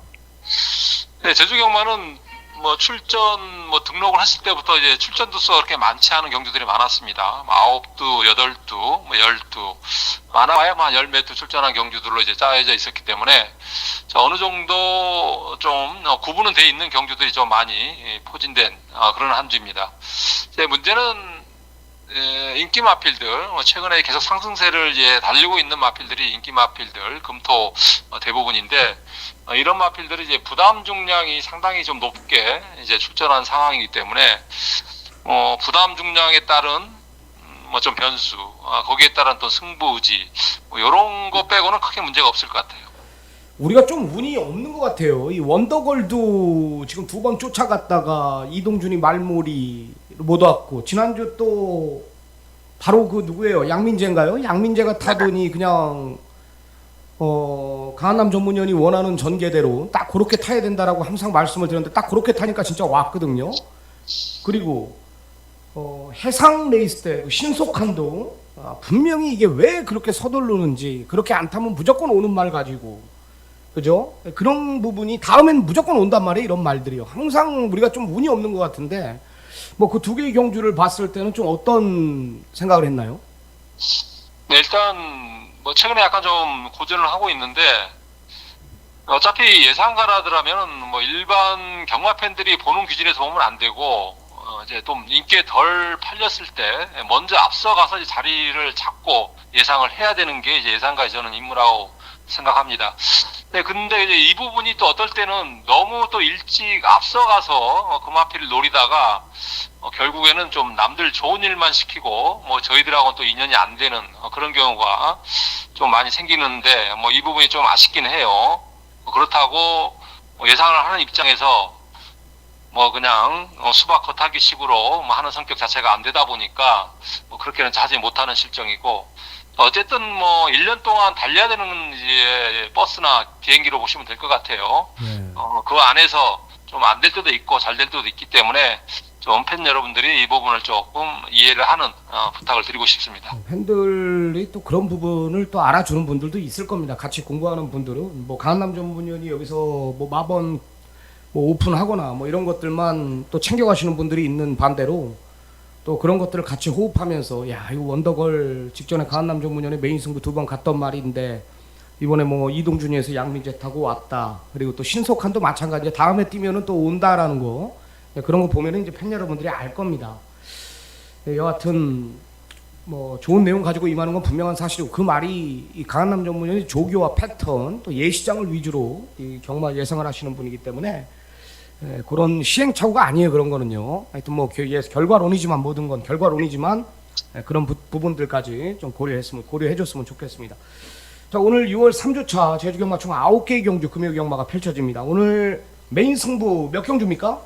네, 제주 경마는 뭐 출전 뭐 등록을 했을 때부터 이제 출전 두수가 그렇게 많지 않은 경주들이 많았습니다. 뭐 9두, 8두, 뭐 10두, 많아야 한 10몇 두 출전한 경주들로 이제 짜여져 있었기 때문에 어느 정도 좀 구분은 돼 있는 경주들이 좀 많이 포진된 그런 한 주입니다. 이제 문제는 인기 마필들, 최근에 계속 상승세를 이제 달리고 있는 마필들이 인기 마필들, 금토 대부분인데, 이런 마필들이 이제 부담 중량이 상당히 좀 높게 이제 출전한 상황이기 때문에, 부담 중량에 따른 뭐 좀 변수, 거기에 따른 또 승부 의지, 뭐 이런 거 빼고는 크게 문제가 없을 것 같아요. 우리가 좀 운이 없는 것 같아요. 이 원더걸도 지금 2번 쫓아갔다가 이동준이 말몰이 못 왔고, 지난주 또 바로 그 누구예요? 양민재인가요? 양민재가 타더니 그냥 강한남 전문위원이 원하는 전개대로 딱 그렇게 타야 된다라고 항상 말씀을 드렸는데 딱 그렇게 타니까 진짜 왔거든요. 그리고 해상 레이스 때 신속한도 분명히 이게 왜 그렇게 서두르는지, 그렇게 안 타면 무조건 오는 말 가지고, 그죠? 그런 부분이 다음엔 무조건 온단 말이에요. 이런 말들이요. 항상 우리가 좀 운이 없는 것 같은데, 뭐 그 두 개의 경주를 봤을 때는 좀 어떤 생각을 했나요? 네, 일단 뭐 최근에 약간 좀 고전을 하고 있는데, 어차피 예상가라더라면 뭐 일반 경마 팬들이 보는 기준에서 보면 안 되고, 이제 좀 인기에 덜 팔렸을 때 먼저 앞서가서 이제 자리를 잡고 예상을 해야 되는 게 이제 예상가의 저는 임무라고 생각합니다. 네, 근데 이제 이 부분이 또 어떨 때는 너무 또 일찍 앞서가서 금화피를 노리다가 결국에는 좀 남들 좋은 일만 시키고 뭐 저희들하고는 또 인연이 안 되는 그런 경우가 좀 많이 생기는데, 뭐 이 부분이 좀 아쉽긴 해요. 그렇다고 예상을 하는 입장에서 뭐 그냥 수박 겉핥기 식으로 뭐 하는 성격 자체가 안 되다 보니까 뭐 그렇게는 자지 못하는 실정이고, 어쨌든 뭐 1년 동안 달려야 되는 이제 버스나 비행기로 보시면 될 것 같아요. 그 안에서 좀 안 될 때도 있고 잘 될 때도 있기 때문에 좀 팬 여러분들이 이 부분을 조금 이해를 하는 부탁을 드리고 싶습니다. 팬들이 또 그런 부분을 또 알아주는 분들도 있을 겁니다. 같이 공부하는 분들은 뭐 강한남 전문위원이 여기서 뭐 마번 뭐 오픈하거나 뭐 이런 것들만 또 챙겨가시는 분들이 있는 반대로, 또 그런 것들을 같이 호흡하면서, 야, 이거 원더걸 직전에 강한남 전문위원이 메인 승부 2번 갔던 말인데 이번에 뭐 이동준이에서 양민재 타고 왔다. 그리고 또 신속한도 마찬가지야. 다음에 뛰면은 또 온다라는 거. 그런 거 보면은 이제 팬 여러분들이 알 겁니다. 여하튼 뭐 좋은 내용 가지고 임하는 건 분명한 사실이고, 그 말이 이 강한남 전문위원이 조교와 패턴 또 예시장을 위주로 이 경마 예상을 하시는 분이기 때문에 그런 시행착오가 아니에요. 그런 거는요. 하여튼 뭐 결과론이지만, 모든 건 결과론이지만 그런 부분들까지 좀 고려해줬으면 좋겠습니다. 자, 오늘 6월 3주차 제주경마 총 9개의 경주 금요 경마가 펼쳐집니다. 오늘 메인 승부 몇 경주입니까?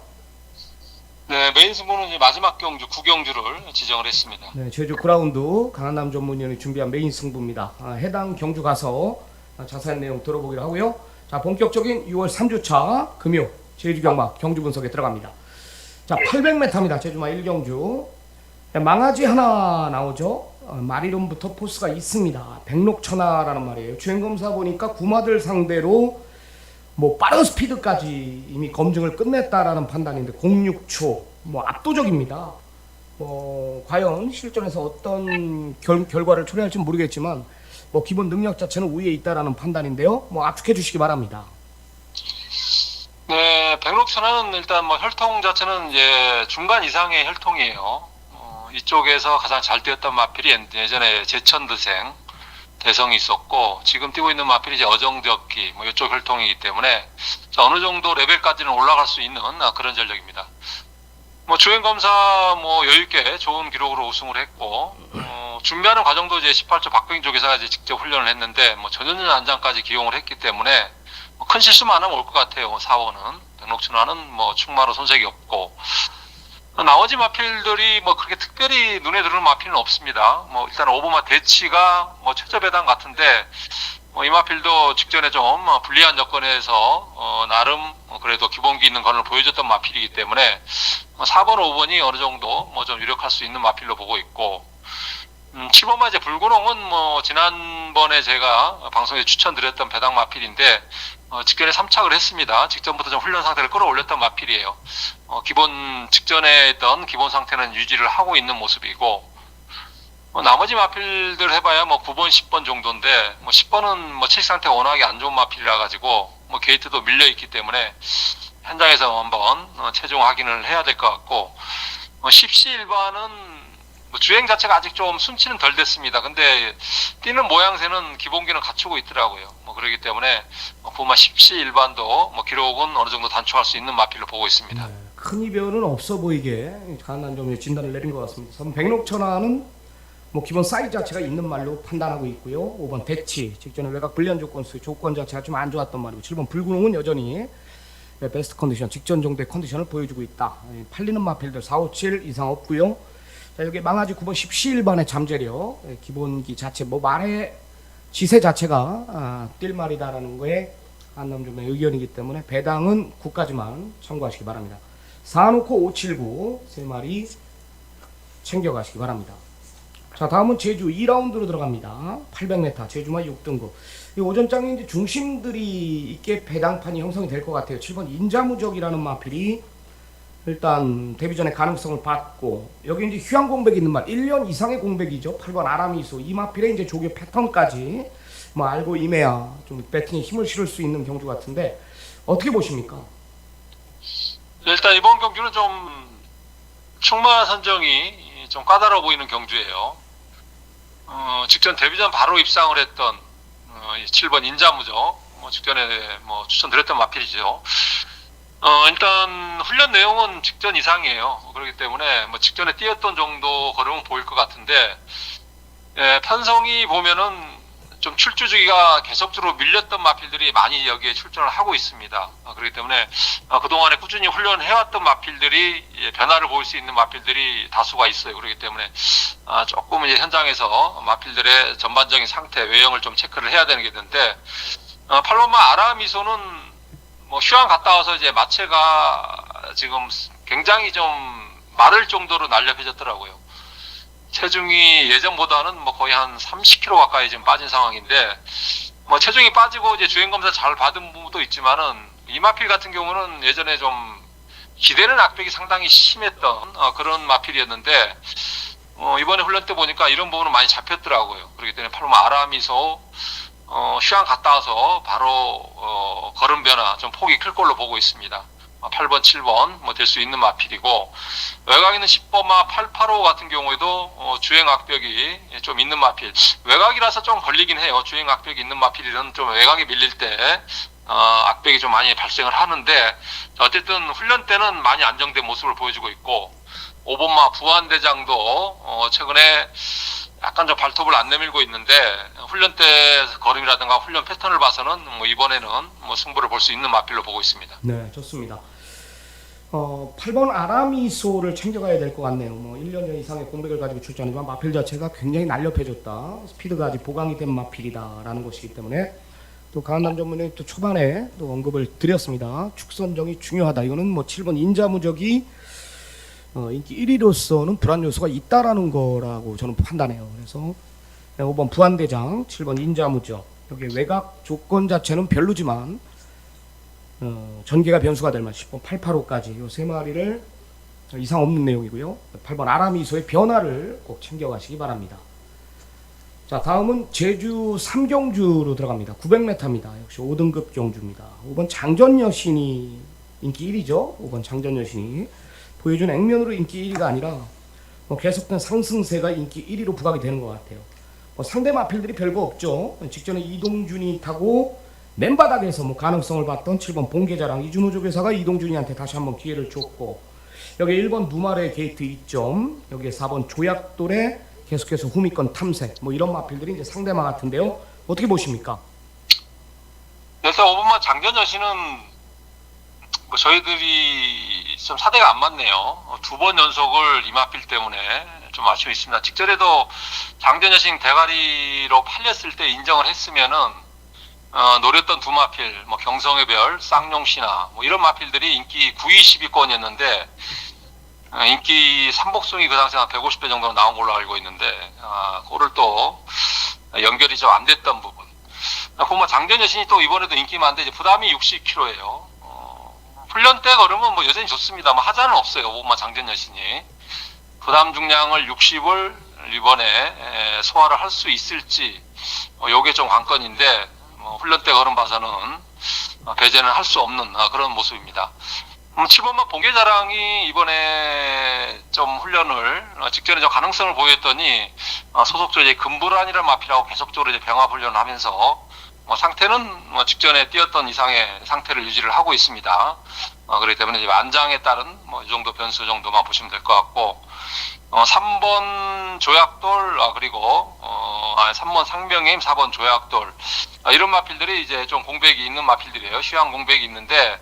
네, 메인 승부는 이제 마지막 경주 9경주를 지정을 했습니다. 네, 제주 그라운드 강한남 전문위원이 준비한 메인 승부입니다. 해당 경주 가서 자세한 내용 들어보기로 하고요. 자, 본격적인 6월 3주차 금요 제주 경마 경주 분석에 들어갑니다. 자, 800m입니다. 제주마 1경주. 망아지 하나 나오죠. 마리론부터 포스가 있습니다. 백록천하라는 말이에요. 주행검사 보니까 구마들 상대로 뭐 빠른 스피드까지 이미 검증을 끝냈다라는 판단인데 06초 뭐 압도적입니다. 과연 실전에서 어떤 결과를 초래할지는 모르겠지만 뭐 기본 능력 자체는 우위에 있다라는 판단인데요. 뭐 압축해 주시기 바랍니다. 네, 백록천하는 일단 뭐 혈통 자체는 이제 중간 이상의 혈통이에요. 이쪽에서 가장 잘 뛰었던 마필이 예전에 제천드생 대성이 있었고, 지금 뛰고 있는 마필이 이제 어정적기 뭐 이쪽 혈통이기 때문에 어느 정도 레벨까지는 올라갈 수 있는 그런 전력입니다. 뭐 주행 검사 뭐 여유 있게 좋은 기록으로 우승을 했고, 준비하는 과정도 이제 18조 박병희 조교사가 이제 직접 훈련을 했는데 뭐 전현준 안장까지 기용을 했기 때문에 큰 실수만 하면 올 것 같아요. 4원은 백록춘화는 뭐 충마로 손색이 없고, 나머지 마필들이 뭐 그렇게 특별히 눈에 들어오는 마필은 없습니다. 뭐 일단 오버마 대치가 뭐 최저 배당 같은데, 이 마필도 직전에 좀 불리한 여건에서 나름 그래도 기본기 있는 건을 보여줬던 마필이기 때문에 4번, 5번이 어느 정도 뭐 좀 유력할 수 있는 마필로 보고 있고, 7번마 이제 불구롱은 뭐 지난번에 제가 방송에 추천드렸던 배당 마필인데 직전에 3착을 했습니다. 직전부터 좀 훈련 상태를 끌어올렸던 마필이에요. 기본 직전에 했던 기본 상태는 유지를 하고 있는 모습이고, 나머지 마필들 해봐야 뭐 9번, 10번 정도인데, 뭐 10번은 뭐 체식 상태가 워낙에 안 좋은 마필이라 가지고 뭐 게이트도 밀려 있기 때문에 현장에서 한번 최종 확인을 해야 될 것 같고, 10시 일반은 뭐 주행 자체가 아직 좀 순치는 덜 됐습니다. 근데 뛰는 모양새는 기본기는 갖추고 있더라고요. 뭐 그렇기 때문에 부마 10시 일반도 뭐 기록은 어느 정도 단축할 수 있는 마필로 보고 있습니다. 네, 큰 이변은 없어 보이게 가능한 좀 진단을 내린 것 같습니다. 3번 백록천하는 뭐 기본 사이즈 자체가 있는 말로 판단하고 있고요. 5번 대치 직전에 외곽 불리한 조건 자체가 좀 안 좋았던 말이고, 7번 불구롱은 여전히 베스트 컨디션 직전 정도의 컨디션을 보여주고 있다. 팔리는 마필들 4, 5, 7 이상 없고요. 자, 여기 망아지 9번 10시일반의 잠재력 기본기 자체 뭐 말의 지세 자체가 뛸 말이다라는 거에 한남점의 의견이기 때문에 배당은 9까지만 참고하시기 바랍니다. 4놓고 579 3마리 챙겨가시기 바랍니다. 자, 다음은 제주 2라운드로 들어갑니다. 800m 제주마 6등급. 이 오전장에 이제 중심들이 있게 배당판이 형성이 될 것 같아요. 7번 인자무적이라는 마필이 일단 데뷔전에 가능성을 받고, 여기 이제 휴양 공백이 있는 말 1년 이상의 공백이죠. 8번 아라미소 이 마필의 이제 조교 패턴까지 뭐 알고 임해야 좀 배팅에 힘을 실을 수 있는 경주 같은데 어떻게 보십니까? 일단 이번 경주는 좀 충마 선정이 좀 까다로워 보이는 경주예요. 직전 데뷔전 바로 입상을 했던 7번 인자무적, 뭐 직전에 뭐 추천드렸던 마필이죠. 일단 훈련 내용은 직전 이상이에요. 그렇기 때문에 뭐 직전에 뛰었던 정도 걸으면 보일 것 같은데, 편성이 보면은 좀 출주 주기가 계속적으로 밀렸던 마필들이 많이 여기에 출전을 하고 있습니다. 그렇기 때문에 그동안에 꾸준히 훈련해왔던 마필들이 변화를 보일 수 있는 마필들이 다수가 있어요. 그렇기 때문에 조금 이제 현장에서 마필들의 전반적인 상태, 외형을 좀 체크를 해야 되는 게 있는데, 팔로마 아라미소는 뭐 휴양 갔다 와서 이제 마체가 지금 굉장히 좀 마를 정도로 날렵해졌더라고요. 체중이 예전보다는 뭐 거의 한 30kg 가까이 지금 빠진 상황인데, 뭐 체중이 빠지고 이제 주행 검사 잘 받은 부분도 있지만은 이마필 같은 경우는 예전에 좀 기대는 악백이 상당히 심했던 그런 마필이었는데, 이번에 훈련 때 보니까 이런 부분은 많이 잡혔더라고요. 그렇기 때문에 팔로마 아라미소 휴양 갔다 와서 바로 걸음 변화 좀 폭이 클 걸로 보고 있습니다. 8번, 7번 뭐 될 수 있는 마필이고, 외곽에 있는 10번마 885 같은 경우에도 주행 악벽이 좀 있는 마필. 외곽이라서 좀 걸리긴 해요. 주행 악벽이 있는 마필이는 좀 외곽이 밀릴 때 악벽이 좀 많이 발생을 하는데, 어쨌든 훈련 때는 많이 안정된 모습을 보여주고 있고, 5번마 부안대장도 최근에 약간 좀 발톱을 안 내밀고 있는데, 훈련 때 걸음이라든가 훈련 패턴을 봐서는 뭐 이번에는 뭐 승부를 볼 수 있는 마필로 보고 있습니다. 네, 좋습니다. 8번 아라미소를 챙겨가야 될 것 같네요. 뭐 1년 이상의 공백을 가지고 출전하지만 마필 자체가 굉장히 날렵해졌다. 스피드가 아직 보강이 된 마필이다라는 것이기 때문에, 또 강한남 전문의 또 초반에 또 언급을 드렸습니다. 축선정이 중요하다. 이거는 뭐 7번 인자무적이 인기 1위로서는 불안 요소가 있다라는 거라고 저는 판단해요. 그래서 5번 부안대장, 7번 인자무적, 여기 외곽 조건 자체는 별로지만 전개가 변수가 될 만한 10번 885까지 요 세 마리를 이상 없는 내용이고요. 8번 아라미소의 변화를 꼭 챙겨가시기 바랍니다. 자, 다음은 제주 3경주로 들어갑니다. 900m입니다. 역시 5등급 경주입니다. 5번 장전여신이 인기 1위죠. 5번 장전여신이 보여준 액면으로 인기 1위가 아니라 계속된 상승세가 인기 1위로 부각이 되는 것 같아요. 상대 마필들이 별거 없죠. 직전에 이동준이 타고 맨바닥에서 가능성을 봤던 7번 봉계자랑 이준호 조교사가 이동준이한테 다시 한번 기회를 줬고, 여기 1번 누마레 게이트 2점, 여기에 4번 조약돌에 계속해서 후미권 탐색, 이런 마필들이 이제 상대마 같은데요. 어떻게 보십니까? 그래서 5번마 장전 여신은 저희들이 좀 사대가 안 맞네요. 2번 연속을 이마필 때문에 좀 아쉬움이 있습니다. 직전에도 장전 여신 대가리로 팔렸을 때 인정을 했으면은 노렸던 두 마필, 경성의 별, 쌍용신화 이런 마필들이 인기 9위 10위권이었는데 인기 삼복송이 그 당시에 한 150배 정도 나온 걸로 알고 있는데 그거를 또 연결이 좀 안 됐던 부분. 그러면 장전 여신이 또 이번에도 인기 많은데 이제 부담이 60kg예요. 훈련 때 걸으면 여전히 좋습니다. 하자는 없어요. 5번마 장전 여신이 부담 중량을 60을 이번에 소화를 할 수 있을지 요게 좀 관건인데 훈련 때 걸음 봐서는 배제는 할 수 없는 그런 모습입니다. 7번마 봉계자랑이 이번에 좀 훈련을 직전에 좀 가능성을 보였더니 소속조 이제 금불안이라는 마필하고 계속적으로 이제 병합 훈련을 하면서 상태는 직전에 뛰었던 이상의 상태를 유지를 하고 있습니다. 그렇기 때문에 이제 만장에 따른 이 정도 변수 정도만 보시면 될 것 같고, 3번 조약돌 그리고 3번 상명임, 4번 조약돌 이런 마필들이 이제 좀 공백이 있는 마필들이에요. 휴양 공백이 있는데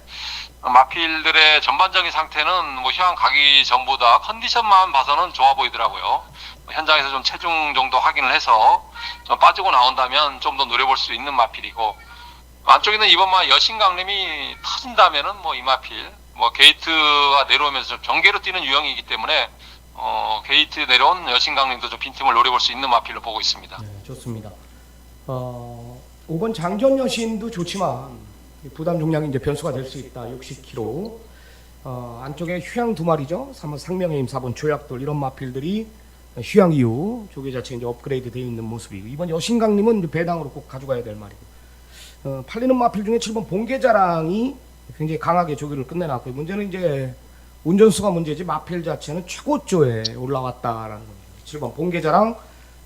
마필들의 전반적인 상태는 휴양 가기 전보다 컨디션만 봐서는 좋아 보이더라고요. 현장에서 좀 체중 정도 확인을 해서 좀 빠지고 나온다면 좀 더 노려볼 수 있는 마필이고, 안쪽에는 이번만 여신강림이 터진다면은 이 마필 게이트가 내려오면서 좀 경계로 뛰는 유형이기 때문에 게이트 내려온 여신강림도 좀 빈틈을 노려볼 수 있는 마필로 보고 있습니다. 네, 좋습니다. 5번 장전 여신도 좋지만 부담 중량이 이제 변수가 될 수 있다. 60kg. 안쪽에 휴양 두 마리죠. 3번 상명의 힘, 4번 조약돌 이런 마필들이 휴양 이후 조개 자체 이제 업그레이드 되어 있는 모습이고, 이번 여신강림은 이제 배당으로 꼭 가져가야 될 말이고, 팔리는 마필 중에 7번 봉계자랑이 굉장히 강하게 조기를 끝내놨고요. 문제는 이제 운전수가 문제지 마필 자체는 최고조에 올라왔다라는 겁니다. 7번 봉계자랑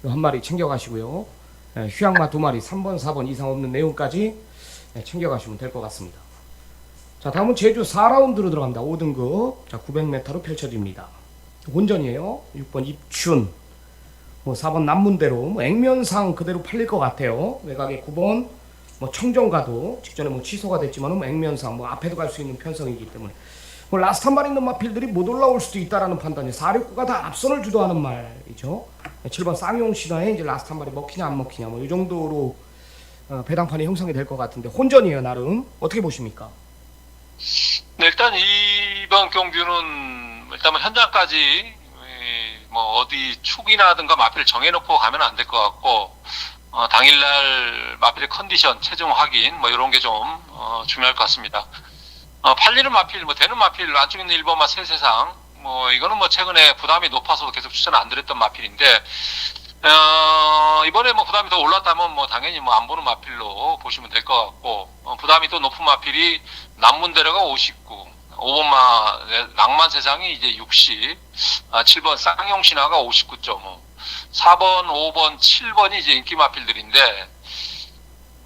한 마리 챙겨가시고요. 휴양마 두 마리 3번, 4번 이상 없는 내용까지 챙겨가시면 될 것 같습니다. 자, 다음은 제주 4라운드로 들어갑니다. 5등급. 자, 900m로 펼쳐집니다. 혼전이에요. 6번 입춘, 4번 남문대로 액면상 그대로 팔릴 것 같아요. 외곽에 9번 청정가도 직전에 취소가 됐지만 액면상 앞에도 갈 수 있는 편성이기 때문에 라스트 한 발 있는 마필들이 못 올라올 수도 있다라는 판단이 469가 다 앞선을 주도하는 말이죠. 7번 쌍용신화에 이제 라스트 한 발이 먹히냐 안 먹히냐 이 정도로 배당판이 형성이 될 것 같은데, 혼전이에요. 나름 어떻게 보십니까? 네, 일단 이번 경기는 일단 현장까지 어디 축이나든가 마필을 정해놓고 가면 안 될 것 같고, 당일날 마필의 컨디션, 체중 확인 이런 게 좀 중요할 것 같습니다. 팔리는 마필, 되는 마필 안쪽에 있는 1번마 세세상 이거는 최근에 부담이 높아서 계속 추천 안 드렸던 마필인데, 이번에 부담이 더 올랐다면 당연히 안 보는 마필로 보시면 될 것 같고, 부담이 또 높은 마필이 남문대로가 59, 5번마 낭만세상이 이제 60, 7번 쌍용신화가 59.5, 4번, 5번, 7번이 이제 인기 마필들인데,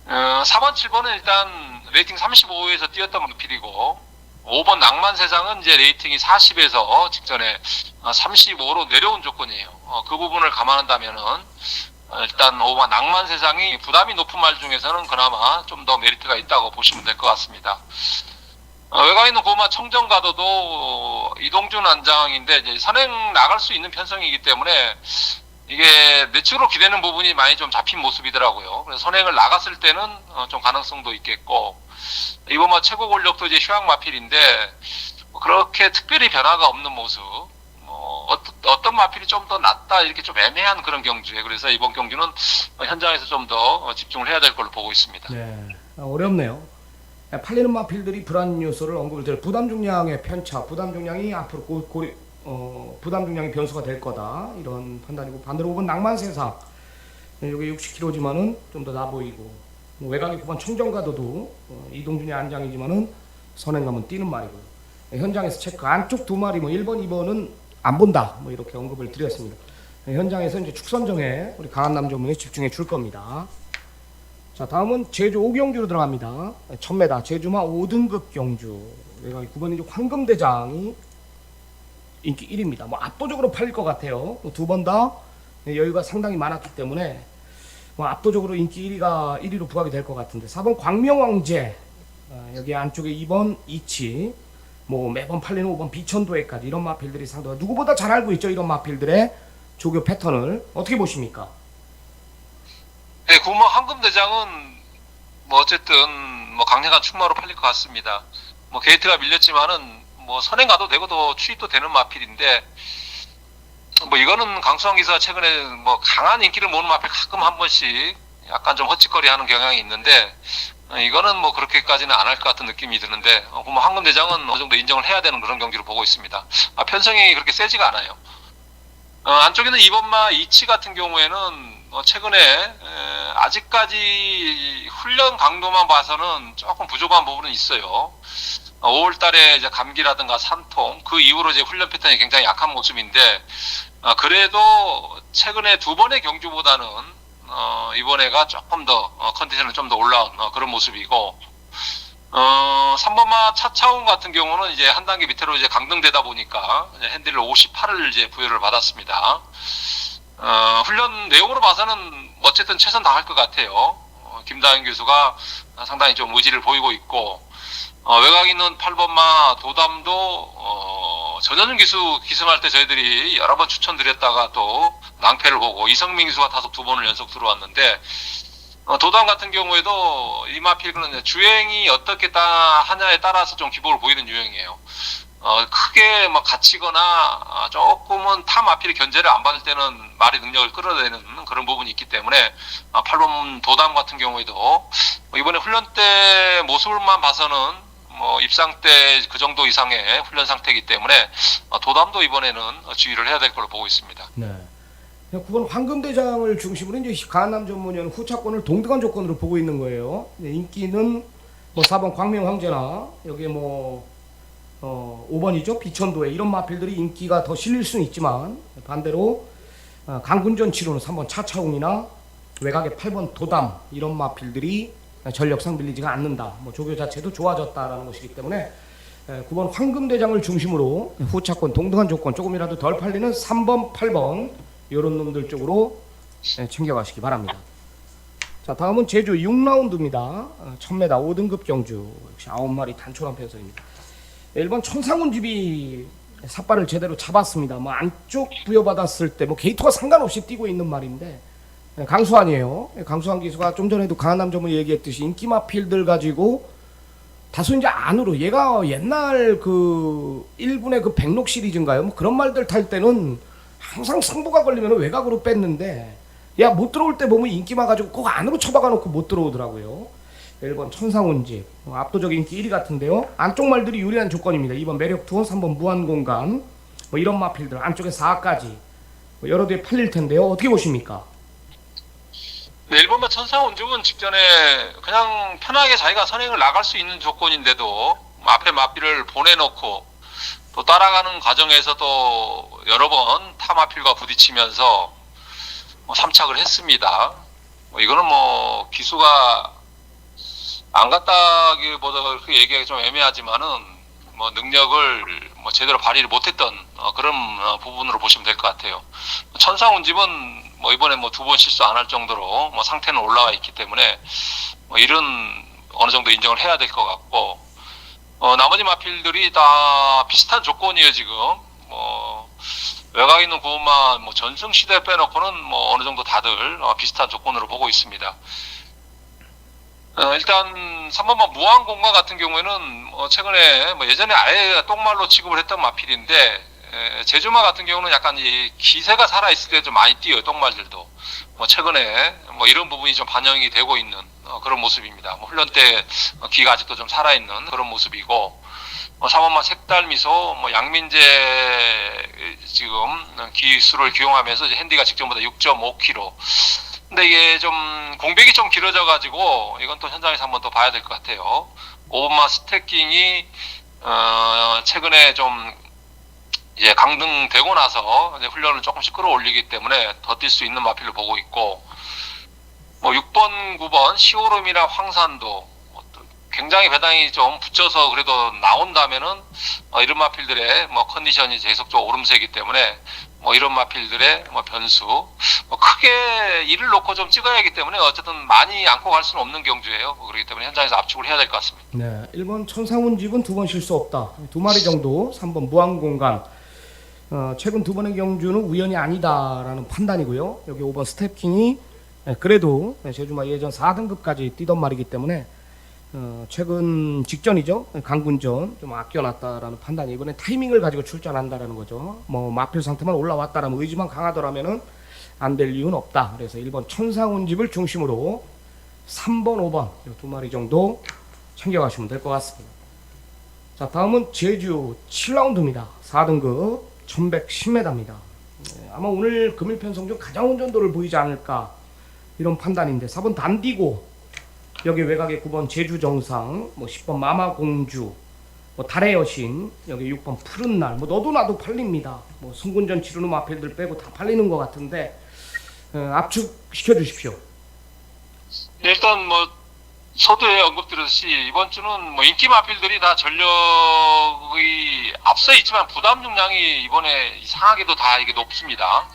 4번, 7번은 일단 레이팅 35에서 뛰었던 마필이고, 5번 낭만세상은 이제 레이팅이 40에서 직전에 35로 내려온 조건이에요. 그 부분을 감안한다면은 일단 5번 낭만세상이 부담이 높은 말 중에서는 그나마 좀 더 메리트가 있다고 보시면 될 것 같습니다. 외곽에 있는 9번마 청정가도도 이동준 안장인데 이제 선행 나갈 수 있는 편성이기 때문에 이게 내측으로 기대는 부분이 많이 좀 잡힌 모습이더라고요. 그래서 선행을 나갔을 때는 좀 가능성도 있겠고, 이번마 최고 권력도 이제 휴양 마필인데 그렇게 특별히 변화가 없는 모습, 어떤 마필이 좀 더 낫다 이렇게 좀 애매한 그런 경주에, 그래서 이번 경주는 현장에서 좀 더 집중을 해야 될 걸로 보고 있습니다. 네, 어렵네요. 팔리는 마필들이 불안 요소를 언급을 드려, 부담 중량의 편차, 부담 중량이 앞으로 부담 중량이 변수가 될 거다 이런 판단이고, 반대로 5번 낭만세상 여기 60kg지만은 좀 더 나 보이고, 외곽에 9번 청정가도도 이동준이 안장이지만은 선행감은 뛰는 말이고요. 현장에서 체크 안쪽 두 마리 1번, 2번은 안 본다 이렇게 언급을 드렸습니다. 현장에서 이제 축선정에 우리 강한남 전문에 집중해 줄 겁니다. 자, 다음은 제주 5경주로 들어갑니다. 1000m 제주마 5등급 경주. 내가 9번 이제 황금대장이 인기 1위입니다. 뭐 압도적으로 팔릴 것 같아요. 두 번 다 여유가 상당히 많았기 때문에 뭐 압도적으로 인기 1위로 부각이 될 것 같은데 4번 광명왕제, 여기 안쪽에 2번 이치, 뭐 매번 팔리는 5번 비천도에까지 이런 마필들이 상당히 누구보다 잘 알고 있죠. 이런 마필들의 조교 패턴을 어떻게 보십니까? 네, 구마 황금대장은 뭐 어쨌든 뭐 강력한 충마로 팔릴 것 같습니다. 뭐 게이트가 밀렸지만은 뭐 선행 가도 되고 또 추입도 되는 마필인데 뭐 이거는 강수환 기수가 최근에 뭐 강한 인기를 모으는 마필 가끔 한 번씩 약간 좀 헛짓거리하는 경향이 있는데 이거는 뭐 그렇게까지는 안 할 것 같은 느낌이 드는데 뭐 황금대장은 어느 정도 인정을 해야 되는 그런 경기로 보고 있습니다. 편성이 그렇게 세지가 않아요. 안쪽에는 2번마 이치 같은 경우에는 최근에 아직까지 훈련 강도만 봐서는 조금 부족한 부분은 있어요. 5월달에 이제 감기라든가 산통 그 이후로 이제 훈련 패턴이 굉장히 약한 모습인데 그래도 최근에 두 번의 경주보다는 이번에가 조금 더 컨디션은 좀 더 올라온 그런 모습이고 3번마 차차운 같은 경우는 이제 한 단계 밑으로 이제 강등되다 보니까 이제 핸들을 58을 이제 부여를 받았습니다. 훈련 내용으로 봐서는 어쨌든 최선 다할 것 같아요. 김다현 교수가 상당히 좀 의지를 보이고 있고 외곽에 있는 8번마 도담도 전현준 기수 기승할 때 저희들이 여러 번 추천드렸다가 또 낭패를 보고 이성민 기수가 타석 2번을 연속 들어왔는데 도담 같은 경우에도 이 마필은 주행이 어떻게 하냐에 따라서 좀 기복을 보이는 유형이에요. 크게 막 갇히거나 조금은 타 마필의 견제를 안 받을 때는 말의 능력을 끌어내는 그런 부분이 있기 때문에 8번 도담 같은 경우에도 이번에 훈련 때 모습만 봐서는 뭐 입상 때 그 정도 이상의 훈련 상태이기 때문에 도담도 이번에는 주의를 해야 될 걸로 보고 있습니다. 네. 9번 황금대장을 중심으로 이제 강한남 전문위원 후차권을 동등한 조건으로 보고 있는 거예요. 인기는 뭐 4번 광명황제나 여기 뭐 5번이죠 비천도에 이런 마필들이 인기가 더 실릴 수는 있지만 반대로 강군전 치료는 3번 차차웅이나 외곽의 8번 도담 이런 마필들이 전력상 밀리지가 않는다. 뭐 조교 자체도 좋아졌다라는 것이기 때문에 9번 황금대장을 중심으로 후차권 동등한 조건 조금이라도 덜 팔리는 3번 8번 이런 놈들 쪽으로 챙겨가시기 바랍니다. 자, 다음은 제주 6라운드입니다. 1000m 5등급 경주 역시 9마리 단촐한 편성입니다. 1번 천상훈 집이 삿발을 제대로 잡았습니다. 뭐 안쪽 부여받았을 때 뭐 게이트와 상관없이 뛰고 있는 말인데 강수환이에요. 강수환 기수가 좀 전에도 강한남 전문 얘기했듯이 인기마 필들 가지고 다소 이제 안으로 얘가 옛날 그 1군의 그 백록 시리즈인가요? 뭐 그런 말들 탈 때는 항상 승부가 걸리면 외곽으로 뺐는데 야 못 들어올 때 보면 인기마 가지고 꼭 안으로 쳐박아 놓고 못 들어오더라고요. 1번 천상훈집 압도적 인기 1위 같은데요. 안쪽 말들이 유리한 조건입니다. 2번 매력투원 3번 무한공간 뭐 이런 마필들 안쪽에 4까지 뭐 여러 대 팔릴 텐데요. 어떻게 보십니까? 네, 1번마 천상훈집은 직전에 그냥 편하게 자기가 선행을 나갈 수 있는 조건인데도 앞에 마필을 보내놓고 또 따라가는 과정에서 또 여러 번 타마필과 부딪히면서 삼착을 했습니다. 이거는 뭐 기수가 안 갔다기보다 그렇게 얘기하기 좀 애매하지만은 뭐 능력을 뭐 제대로 발휘를 못했던 그런 부분으로 보시면 될 것 같아요. 천상훈집은 뭐 이번에 뭐 2번 실수 안 할 정도로 뭐 상태는 올라와 있기 때문에 뭐 이런 어느 정도 인정을 해야 될 것 같고 나머지 마필들이 다 비슷한 조건이에요. 지금 뭐 외곽에 있는 구호만 뭐 전승 시대 빼놓고는 뭐 어느 정도 다들 비슷한 조건으로 보고 있습니다. 일단 3번만 무한공간 같은 경우에는 최근에 뭐 예전에 아예 똥말로 취급을 했던 마필인데 제주마 같은 경우는 약간 이 기세가 살아있을 때 좀 많이 뛰어요. 똥말들도 뭐 최근에 뭐 이런 부분이 좀 반영이 되고 있는 그런 모습입니다. 뭐 훈련 때 기가 아직도 좀 살아있는 그런 모습이고 3번만 색달미소 뭐 양민재 지금 기수를 기용하면서 이제 핸디가 직전보다 6.5kg 근데 이게 좀 공백이 좀 길어져 가지고 이건 또 현장에서 한번 더 봐야 될 것 같아요. 5번마 스태킹이 최근에 좀 이제 강등되고 나서 이제 훈련을 조금씩 끌어올리기 때문에 더 뛸 수 있는 마필로 보고 있고, 뭐 6번, 9번 시오름이나 황산도 굉장히 배당이 좀 붙여서 그래도 나온다면은 이런 마필들의 뭐 컨디션이 계속적으로 오름세이기 때문에 뭐 이런 마필들의 뭐 변수 크게 일을 놓고 좀 찍어야 하기 때문에 어쨌든 많이 안고 갈 수는 없는 경주예요. 그렇기 때문에 현장에서 압축을 해야 될 것 같습니다. 네, 1번 천상훈 집은 2번 실수 없다. 2마리 정도, 3번 무한공간. 최근 2번의 경주는 우연이 아니다라는 판단이고요. 여기 5번 스텝킹이 그래도 제주마 예전 4등급까지 뛰던 말이기 때문에 최근 직전이죠. 강군전 좀 아껴놨다라는 판단이 이번에 타이밍을 가지고 출전한다라는 거죠. 뭐 마필 상태만 올라왔다라면 의지만 강하더라면은 안 될 이유는 없다. 그래서 1번 천상훈 집을 중심으로 3번, 5번 이 2마리 정도 챙겨가시면 될 것 같습니다. 자, 다음은 제주 7라운드입니다. 4등급 1110m입니다. 아마 오늘 금일 편성 중 가장 운전도를 보이지 않을까 이런 판단인데 4번 단디고 여기 외곽에 9번 제주정상, 뭐 10번 마마공주, 뭐 달의 여신, 여기 6번 푸른 날, 뭐 너도 나도 팔립니다. 뭐 승군전 치르는 마필들 빼고 다 팔리는 것 같은데 압축시켜 주십시오. 일단 뭐 서두에 언급드렸듯이 이번 주는 뭐 인기 마필들이 다 전력이 앞서 있지만 부담 중량이 이번에 이상하게도 다 이게 높습니다.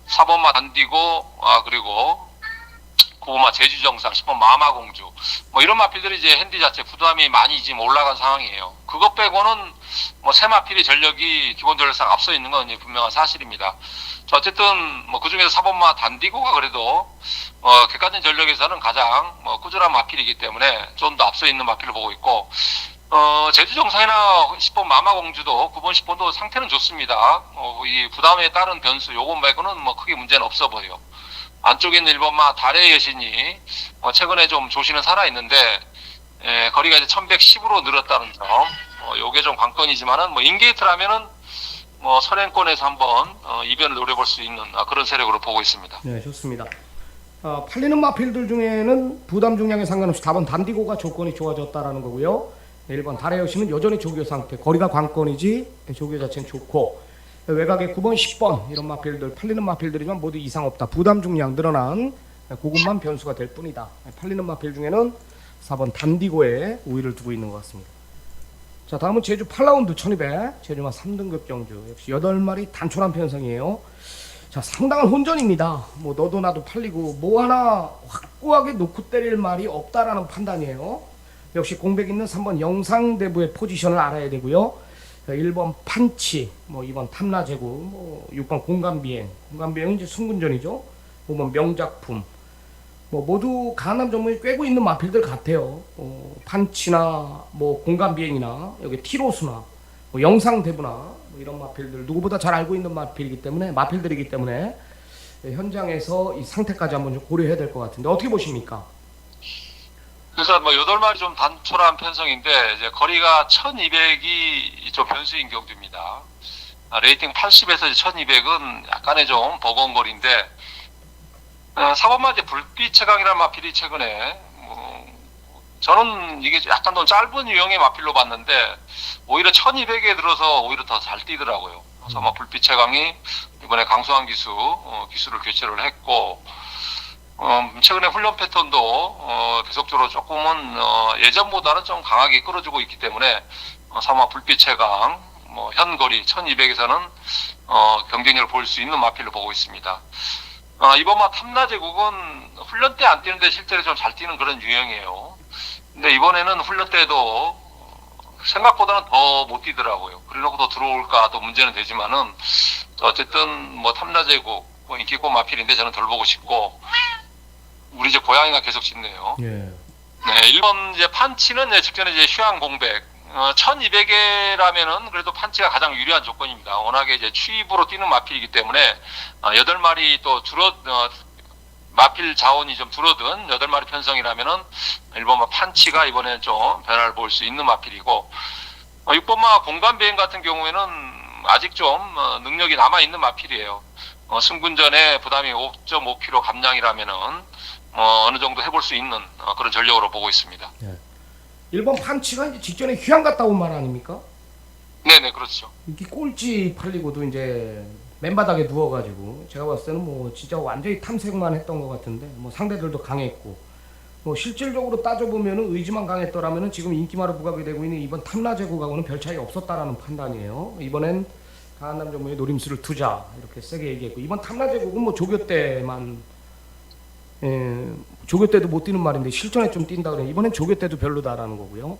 4번마 단디고 그리고 9번마 제주정상, 10번 마마공주 뭐 이런 마필들이 이제 핸디 자체 부담이 많이 지금 올라간 상황이에요. 그것 빼고는 뭐 새 마필의 전력이 기본 전력상 앞서 있는 건 이제 분명한 사실입니다. 어쨌든 뭐 그중에서 4번마 단디고가 그래도 객관적인 전력에서는 가장 꾸준한 마필이기 때문에 좀 더 앞서 있는 마필을 보고 있고, 제주정상이나 10번 마마공주도 9번, 10번도 상태는 좋습니다. 이 부담에 따른 변수 요건 말고는 뭐 크게 문제는 없어 보여요. 안쪽에 있는 1번마 달의 여신이 최근에 좀 조시는 살아있는데 거리가 이제 1110으로 늘었다는 점, 요게 좀 관건이지만은 뭐 인게이트라면은 뭐 선행권에서 한번 이변을 노려볼 수 있는 그런 세력으로 보고 있습니다. 네, 좋습니다. 팔리는 마필들 중에는 부담 중량에 상관없이 4번 단디고가 조건이 좋아졌다라는 거고요. 1번 달의 여신은 여전히 조교 상태, 거리가 관건이지 조교 자체는 좋고, 외곽에 9번, 10번 이런 마필들, 팔리는 마필들이지만 모두 이상 없다. 부담 중량 늘어난 그것만 변수가 될 뿐이다. 팔리는 마필 중에는 4번 단디고에 우위를 두고 있는 것 같습니다. 자, 다음은 제주 8라운드 1200 제주마 3등급 경주, 역시 8마리 단촐한 편성이에요. 자, 상당한 혼전입니다. 뭐 너도 나도 팔리고 뭐 하나 확고하게 놓고 때릴 말이 없다라는 판단이에요. 역시 공백 있는 3번 영상대부의 포지션을 알아야 되고요. 1번 판치, 뭐 2번 탐라제구, 뭐 6번 공간비행, 공간비행은 이제 승군전이죠. 5번 명작품, 뭐 모두 강남 전문이 꿰고 있는 마필들 같아요. 판치나 뭐 공간비행이나 여기 티로스나 뭐 영상대부나 뭐 이런 마필들 누구보다 잘 알고 있는 마필이기 때문에 마필들이기 때문에 현장에서 이 상태까지 한번 좀 고려해야 될 것 같은데 어떻게 보십니까? 그래서 뭐 8마리 좀 단촐한 편성인데 이제 거리가 1200이 좀 변수인 경주입니다. 레이팅 80에서 1200은 약간의 좀 버거운 거리인데 4번마 이제 불빛 채광이라는 마필이 최근에 저는 이게 약간 좀 짧은 유형의 마필로 봤는데 오히려 1200에 들어서 오히려 더 잘 뛰더라고요. 그래서 아마 불빛 채광이 이번에 강소환 기수를 교체를 했고, 최근에 훈련 패턴도 계속적으로 조금은 예전보다는 좀 강하게 끌어주고 있기 때문에 사마 불빛 채광 뭐 현거리 1200에서는 경쟁력을 보일 수 있는 마필로 보고 있습니다. 이번마 탐라제국은 훈련 때 안 뛰는데 실제로 좀 잘 뛰는 그런 유형이에요. 근데 이번에는 훈련 때도 생각보다는 더 못 뛰더라고요. 그래놓고 더 들어올까 또 문제는 되지만은 어쨌든 뭐 탐라제국 뭐 인기고 마필인데 저는 덜 보고 싶고, 우리 이제 고양이가 계속 짖네요. 예. 네, 1번 이제 판치는 이제 직전에 이제 휴양 공백 1200에라면은 그래도 판치가 가장 유리한 조건입니다. 워낙에 이제 추입으로 뛰는 마필이기 때문에 8마리 또 마필 자원이 좀 줄어든 8마리 편성이라면은 1번마 판치가 이번에는 좀 변화를 볼 수 있는 마필이고, 6번마 공간비행 같은 경우에는 아직 좀 능력이 남아있는 마필이에요. 승군전에 부담이 5.5kg 감량이라면은 어느 정도 해볼 수 있는 그런 전력으로 보고 있습니다. 예. 1번 판치가 이제 직전에 휴양 갔다 온 말 아닙니까? 네네, 그렇죠. 이게 꼴찌 팔리고도 이제 맨바닥에 누워가지고 제가 봤을 때는 뭐 진짜 완전히 탐색만 했던 것 같은데 뭐 상대들도 강했고 뭐 실질적으로 따져보면은 의지만 강했더라면은 지금 인기마로 부각이 되고 있는 이번 탐라제국하고는 별 차이 없었다라는 판단이에요. 이번엔 강한남 전무의 노림수를 두자 이렇게 세게 얘기했고 이번 탐라제국은 뭐 조교 때만 조교 때도 못 뛰는 말인데 실전에 좀 뛴다 그래. 이번엔 조교 때도 별로다라는 거고요.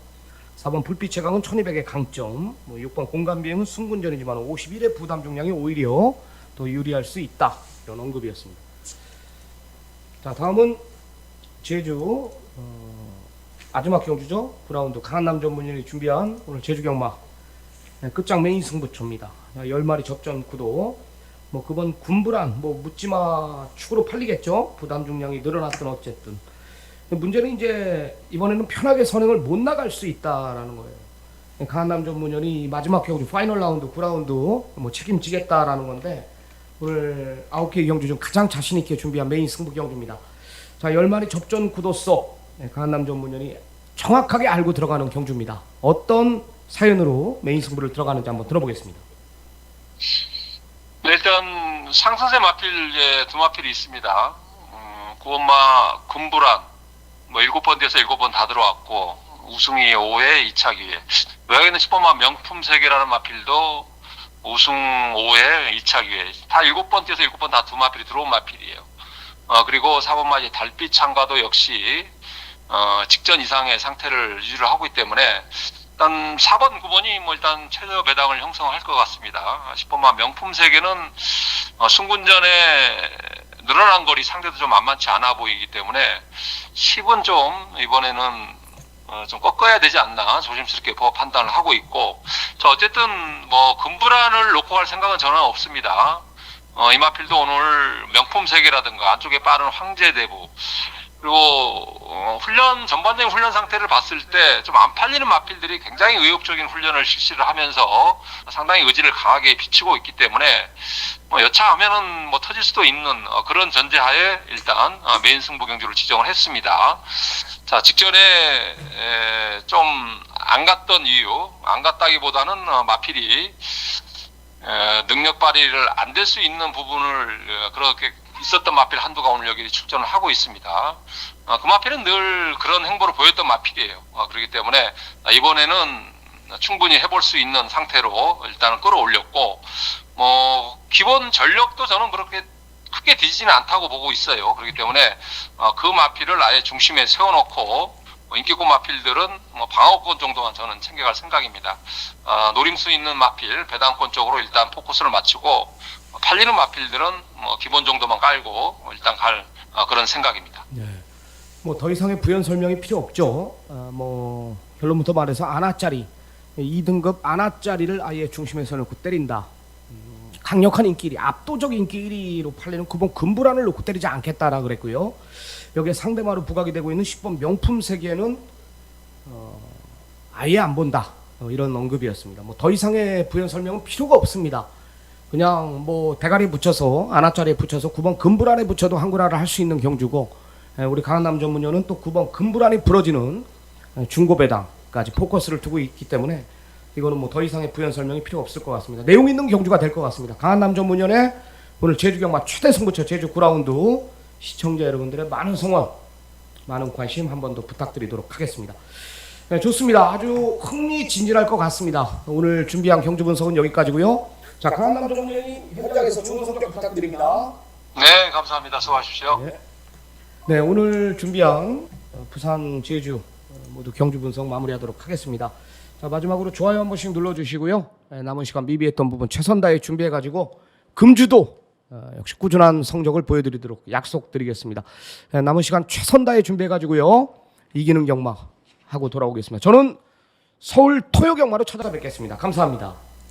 4번 불빛의 강은 1200의 강점, 뭐 6번 공간비행은 승군전이지만 51의 부담 중량이 오히려 더 유리할 수 있다. 이런 언급이었습니다. 자, 다음은 제주 마지막 경주죠. 9라운드 강한남 전문위원이 준비한 오늘 제주 경마 끝장 메인 승부처입니다. 10마리 접전 구도. 뭐 그번 군불안 뭐 묻지마 축으로 팔리겠죠. 부담 중량이 늘어났든 어쨌든. 문제는 이제 이번에는 편하게 선행을 못 나갈 수 있다라는 거예요. 강한남 전문위원이 마지막 경주 파이널 라운드 9라운드 뭐 책임지겠다라는 건데 오늘 9개 경주 중 가장 자신 있게 준비한 메인 승부 경주입니다. 자, 10마리 접전 구도 속 강한남 전문위원이 정확하게 알고 들어가는 경주입니다. 어떤 사연으로 메인 승부를 들어가는지 한번 들어보겠습니다. 네, 일단 상승세 마필 두 마필이 있습니다. 구원마 금불안 뭐 7번 뒤에서 7번 다 들어왔고 우승이 5회 2차 기회. 외곽에는 10번마 명품 세계라는 마필도 우승 5회 2차 기회. 다 7번 뒤에서 7번 다 두 마필이 들어온 마필이에요. 그리고 4번마 이제 달빛 창가도 역시 직전 이상의 상태를 유지를 하고 있기 때문에 일단 4번, 9번이 뭐 일단 최저 배당을 형성할 것 같습니다. 10번마 명품 세계는 승군전에 늘어난 거리 상대도 좀 만만치 않아 보이기 때문에 10은 좀 이번에는 좀 꺾어야 되지 않나 조심스럽게 판단을 하고 있고, 저 어쨌든 뭐 금불안을 놓고 갈 생각은 저는 없습니다. 이 마필도 오늘 명품 세계라든가 안쪽에 빠른 황제대부 그리고 훈련 전반적인 훈련 상태를 봤을 때 좀 안 팔리는 마필들이 굉장히 의욕적인 훈련을 실시를 하면서 상당히 의지를 강하게 비치고 있기 때문에 뭐 여차하면은 뭐 터질 수도 있는 그런 전제하에 일단 메인 승부 경주를 지정을 했습니다. 자, 직전에 좀 안 갔던 이유, 안 갔다기보다는 마필이 능력 발휘를 안 될 수 있는 부분을 그렇게 있었던 마필 한두가 오늘 여기 출전을 하고 있습니다. 그 마필은 늘 그런 행보를 보였던 마필이에요. 그렇기 때문에 이번에는 충분히 해볼 수 있는 상태로 일단은 끌어올렸고, 뭐 기본 전력도 저는 그렇게 크게 뒤지지는 않다고 보고 있어요. 그렇기 때문에 그 마필을 아예 중심에 세워놓고 인기고 마필들은 뭐 방어권 정도만 저는 챙겨갈 생각입니다. 노림수 있는 마필 배당권 쪽으로 일단 포커스를 맞추고 팔리는 마필들은 뭐 기본 정도만 깔고 일단 갈 그런 생각입니다. 네. 뭐 더 이상의 부연 설명이 필요 없죠. 뭐 결론부터 말해서 아나짜리 2등급 아나짜리를 아예 중심에서 놓고 때린다. 강력한 인기 1위, 압도적 인기 1위로 팔리는 9번 금불안을 놓고 때리지 않겠다라 그랬고요. 여기에 상대마로 부각이 되고 있는 10번 명품 세계는 아예 안 본다. 이런 언급이었습니다. 뭐 더 이상의 부연 설명은 필요가 없습니다. 그냥 뭐 대가리 붙여서 아나짜리에 붙여서 9번 금불안에 붙여도 한구라를 할 수 있는 경주고, 우리 강한남 전문위원은 또 9번 금불안이 부러지는 중고배당까지 포커스를 두고 있기 때문에 이거는 뭐 더 이상의 부연 설명이 필요 없을 것 같습니다. 내용 있는 경주가 될 것 같습니다. 강한남 전문위원의 오늘 제주 경마 최대 승부처 제주 9라운드 시청자 여러분들의 많은 성원, 많은 관심 한 번 더 부탁드리도록 하겠습니다. 네, 좋습니다. 아주 흥미진진할 것 같습니다. 오늘 준비한 경주 분석은 여기까지고요. 자, 강한남 전문위원이 현장에서 좋은 성적 부탁드립니다. 네, 감사합니다. 수고하십시오. 네, 오늘 준비한 부산, 제주 모두 경주 분석 마무리하도록 하겠습니다. 자, 마지막으로 좋아요 한 번씩 눌러주시고요. 남은 시간 미비했던 부분 최선 다해 준비해가지고 금주도 역시 꾸준한 성적을 보여드리도록 약속드리겠습니다. 남은 시간 최선 다해 준비해가지고요. 이기는 경마 하고 돌아오겠습니다. 저는 서울 토요 경마로 찾아뵙겠습니다. 감사합니다.